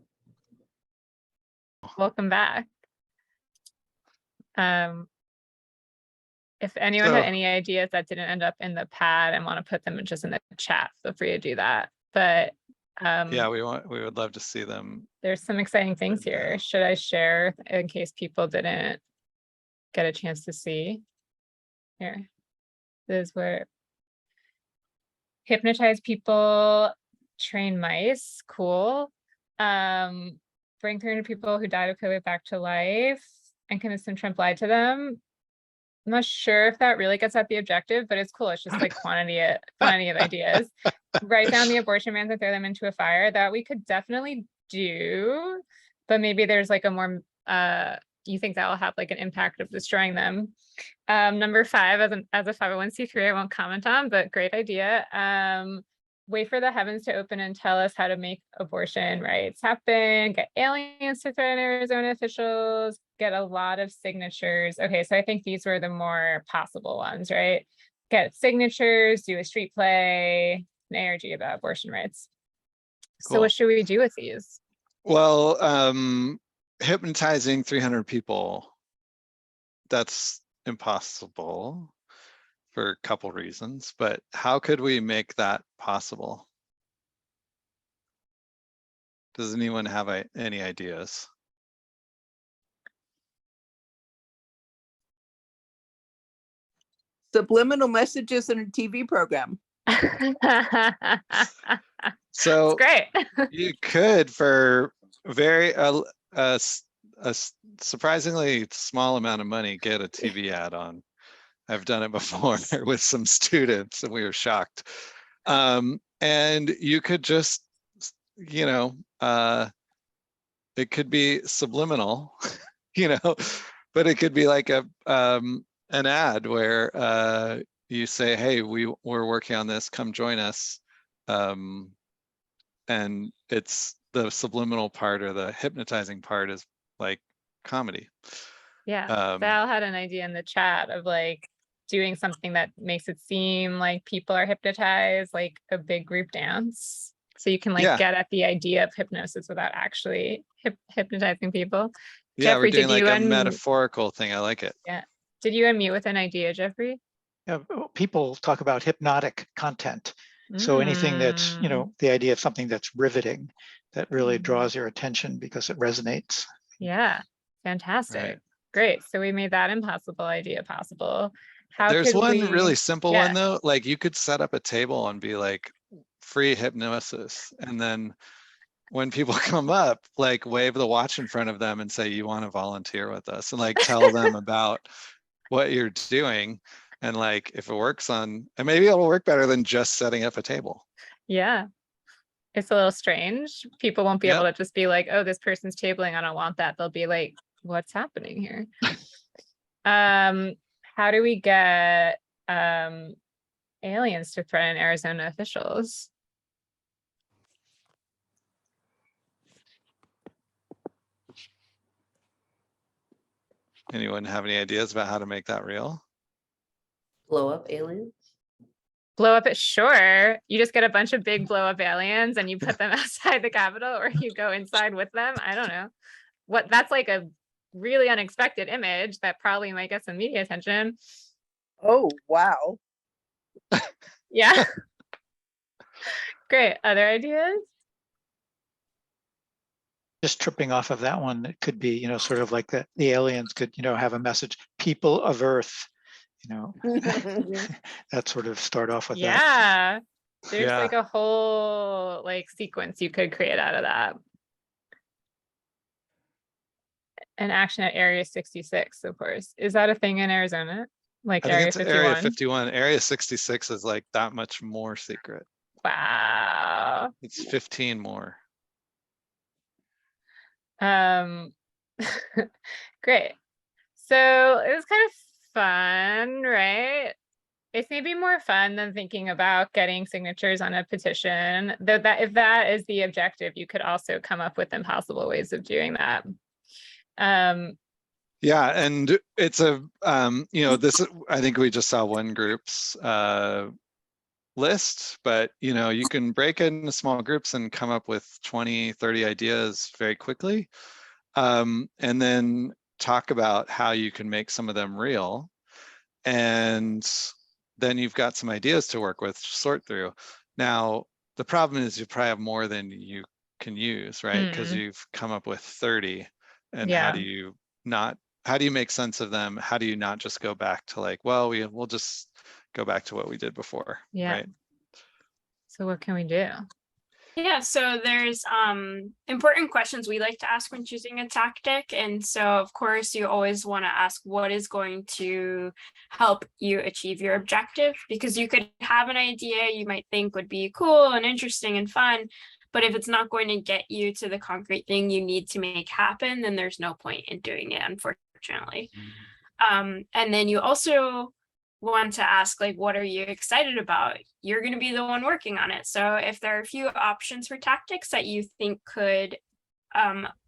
Welcome back. If anyone had any ideas that didn't end up in the pad and want to put them just in the chat, feel free to do that. But yeah, we would love to see them. There's some exciting things here. Should I share in case people didn't get a chance to see? Here. This is where hypnotize people, train mice. Cool. Bring 300 people who died of COVID back to life and convince them Trump lied to them. I'm not sure if that really gets at the objective, but it's cool. It's just like quantity of ideas. Write down the abortion bans and throw them into a fire. That we could definitely do, but maybe there's like a more, you think that will have like an impact of destroying them. Number 5, as a 501c3, I won't comment on, but great idea. Wait for the heavens to open and tell us how to make abortion rights happen. Get aliens to threaten Arizona officials. Get a lot of signatures. Okay, so I think these were the more possible ones, right? Get signatures, do a street play, an ARG about abortion rights. Cool. So what should we do with these? Well, hypnotizing 300 people, that's impossible. for a couple reasons, but how could we make that possible? Does anyone have any ideas? Subliminal messages in a TV program. So great. You could, for very a surprisingly small amount of money, get a TV ad on. I've done it before with some students, and we were shocked. And you could just, you know, it could be subliminal, you know, but it could be like a an ad where you say, hey, we're working on this, come join us. And it's the subliminal part, or the hypnotizing part, is like comedy. Yeah, Val had an idea in the chat of like doing something that makes it seem like people are hypnotized, like a big group dance. So you can like get at the idea of hypnosis without actually hypnotizing people. Yeah, Jeffrey, we're doing like a metaphorical thing. I like it. Yeah. Did you unmute with an idea, Jeffrey? Yeah, people talk about hypnotic content. So anything that's, you know, the idea of something that's riveting, that really draws your attention because it resonates. Yeah, fantastic. Right. Great. So we made that impossible idea possible. There's one really simple one though. Like you could set up a table and be like free hypnosis. And then when people come up, like wave the watch in front of them and say, you want to volunteer with us, and like tell them about what you're doing. And like, if it works and maybe it'll work better than just setting up a table. Yeah. It's a little strange. People won't be able to just be like, oh, this person's tabling, I don't want that. They'll be like, what's happening here? How do we get aliens to threaten Arizona officials? Anyone have any ideas about how to make that real? Blow up aliens? Blow up it, sure. You just get a bunch of big blow up aliens and you put them outside the Capitol, or you go inside with them. I don't know. That's like a really unexpected image that probably might get some media attention. Oh, wow. Yeah. Great. Other ideas? Just tripping off of that one, it could be, you know, sort of like the aliens could, you know, have a message, people of Earth, you know, that sort of start off with that. Yeah. There's like a whole like sequence you could create out of that. An action at Area 66, of course. Is that a thing in Arizona? Like Area 51? Area 51. Area 66 is like that much more secret. Wow. It's 15 more. Great. So it was kind of fun, right? It's maybe more fun than thinking about getting signatures on a petition. Though that if that is the objective, you could also come up with impossible ways of doing that. Yeah, and it's a you know, this, I think we just saw one group's list, but you know, you can break it into small groups and come up with 20, 30 ideas very quickly, and then talk about how you can make some of them real, and then you've got some ideas to work with, sort through. Now the problem is you probably have more than you can use, right? Because you've come up with 30, and how do you make sense of them? How do you not just go back to like, well, we'll just go back to what we did before, right? So what can we do? Yeah, so there's important questions we like to ask when choosing a tactic. And so, of course, you always want to ask what is going to help you achieve your objective, because you could have an idea you might think would be cool and interesting and fun, but if it's not going to get you to the concrete thing you need to make happen, then there's no point in doing it, unfortunately. And then you also want to ask, like, what are you excited about? You're going to be the one working on it. So if there are a few options for tactics that you think could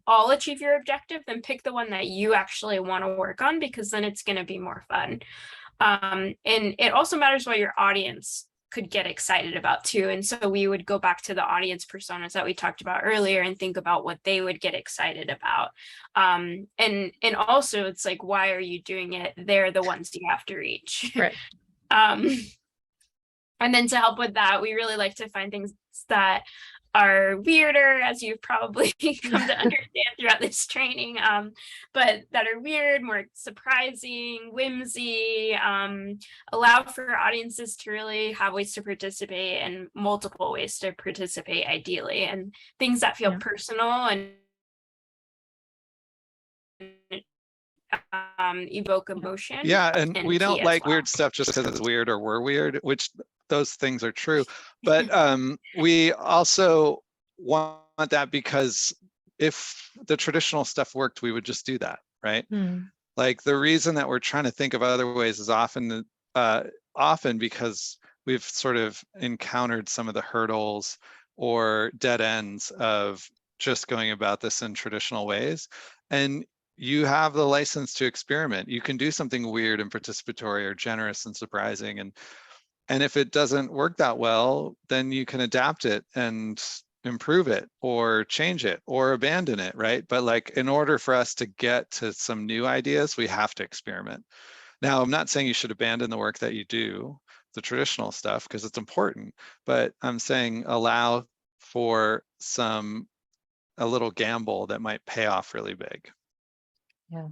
all achieve your objective, then pick the one that you actually want to work on, because then it's going to be more fun. And it also matters what your audience could get excited about too. And so we would go back to the audience personas that we talked about earlier and think about what they would get excited about. And also it's like, why are you doing it? They're the ones you have to reach. Right. And then to help with that, we really like to find things that are weirder, as you've probably come to understand throughout this training, but that are weird, more surprising, whimsy, allow for audiences to really have ways to participate and multiple ways to participate ideally, and things that feel personal and evoke emotion. Yeah, and we don't like well. weird stuff just because it's weird or we're weird, which those things are true. But we also want that because if the traditional stuff worked, we would just do that, right? Like the reason that we're trying to think of other ways is often because we've sort of encountered some of the hurdles or dead ends of just going about this in traditional ways. And you have the license to experiment. You can do something weird and participatory or generous and surprising. And if it doesn't work that well, then you can adapt it and improve it or change it or abandon it, right? But like in order for us to get to some new ideas, we have to experiment. Now, I'm not saying you should abandon the work that you do, the traditional stuff, because it's important, but I'm saying allow for a little gamble that might pay off really big. Yeah.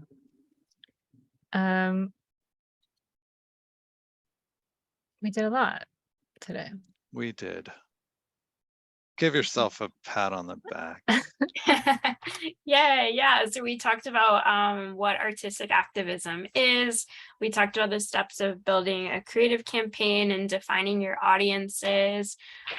We did a lot today. We did. Give yourself a pat on the back. Yeah. So we talked about what artistic activism is. We talked about the steps of building a creative campaign and defining your audiences.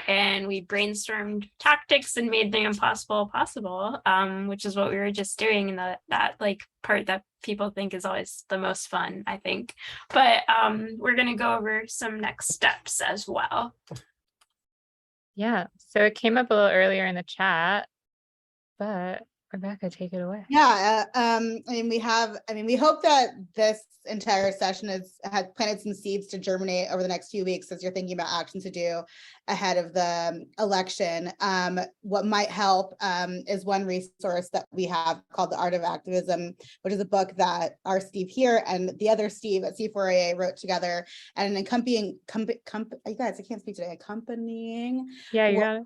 And we brainstormed tactics and made the impossible possible, which is what we were just doing in that like part that people think is always the most fun, I think. But we're going to go over some next steps as well. Yeah, so it came up a little earlier in the chat, but Rebecca, take it away. Yeah, we hope that this entire session has planted some seeds to germinate over the next few weeks as you're thinking about actions to do ahead of the election. What might help is one resource that we have called The Art of Activism, which is a book that our Steve here and the other Steve at C4AA wrote together, and an accompanying, you guys, I can't speak today, accompanying workbook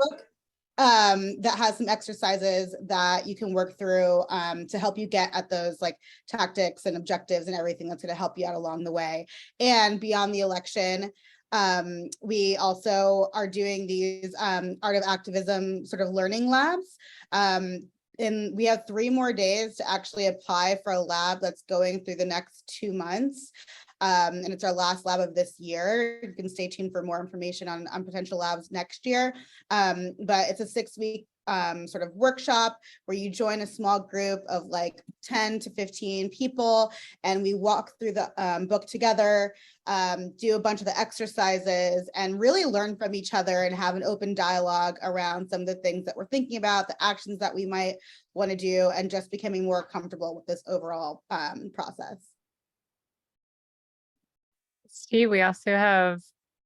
that has some exercises that you can work through to help you get at those like tactics and objectives and everything that's going to help you out along the way. And beyond the election, we also are doing these Art of Activism sort of learning labs. And we have 3 more days to actually apply for a lab that's going through the next 2 months. And it's our last lab of this year. You can stay tuned for more information on potential labs next year. But it's a 6-week sort of workshop where you join a small group of like 10 to 15 people, and we walk through the book together, do a bunch of the exercises, and really learn from each other and have an open dialogue around some of the things that we're thinking about, the actions that we might want to do, and just becoming more comfortable with this overall process. Steve, we also have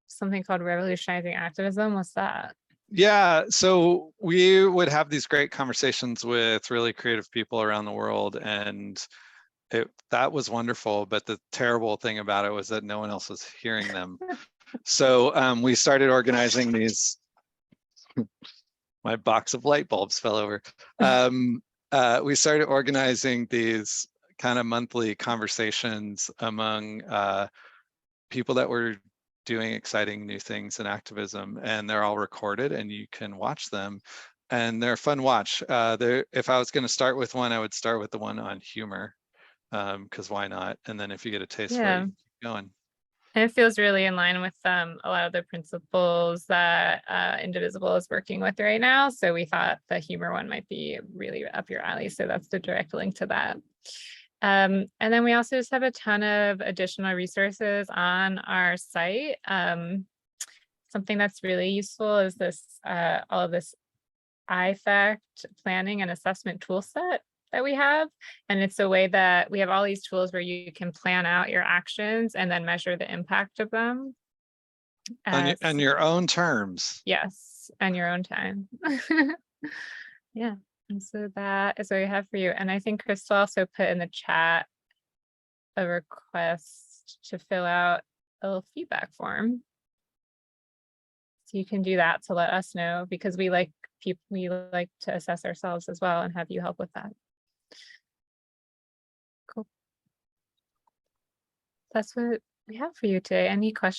something called Revolutionizing Activism. What's that? Yeah, so we would have these great conversations with really creative people around the world, and that was wonderful. But the terrible thing about it was that no one else was hearing them. So we started organizing these. My box of light bulbs fell over. We started organizing these kind of monthly conversations among people that were doing exciting new things in activism, and they're all recorded and you can watch them, and they're a fun watch. If I was going to start with one, I would start with the one on humor, because why not? And then if you get a taste for it, you keep going. And it feels really in line with a lot of the principles that Indivisible is working with right now. So we thought the humor one might be really up your alley. So that's the direct link to that. And then we also just have a ton of additional resources on our site. Something that's really useful is this all of this IFACT planning and assessment tool set that we have. And it's a way that we have all these tools where you can plan out your actions and then measure the impact of them. On your own terms. Yes, and your own time. Yeah. And so that is what we have for you. And I think Crystal also put in the chat a request to fill out little feedback form. So you can do that to let us know, because we like to assess ourselves as well and have you help with that. Cool. That's what we have for you today. Any questions?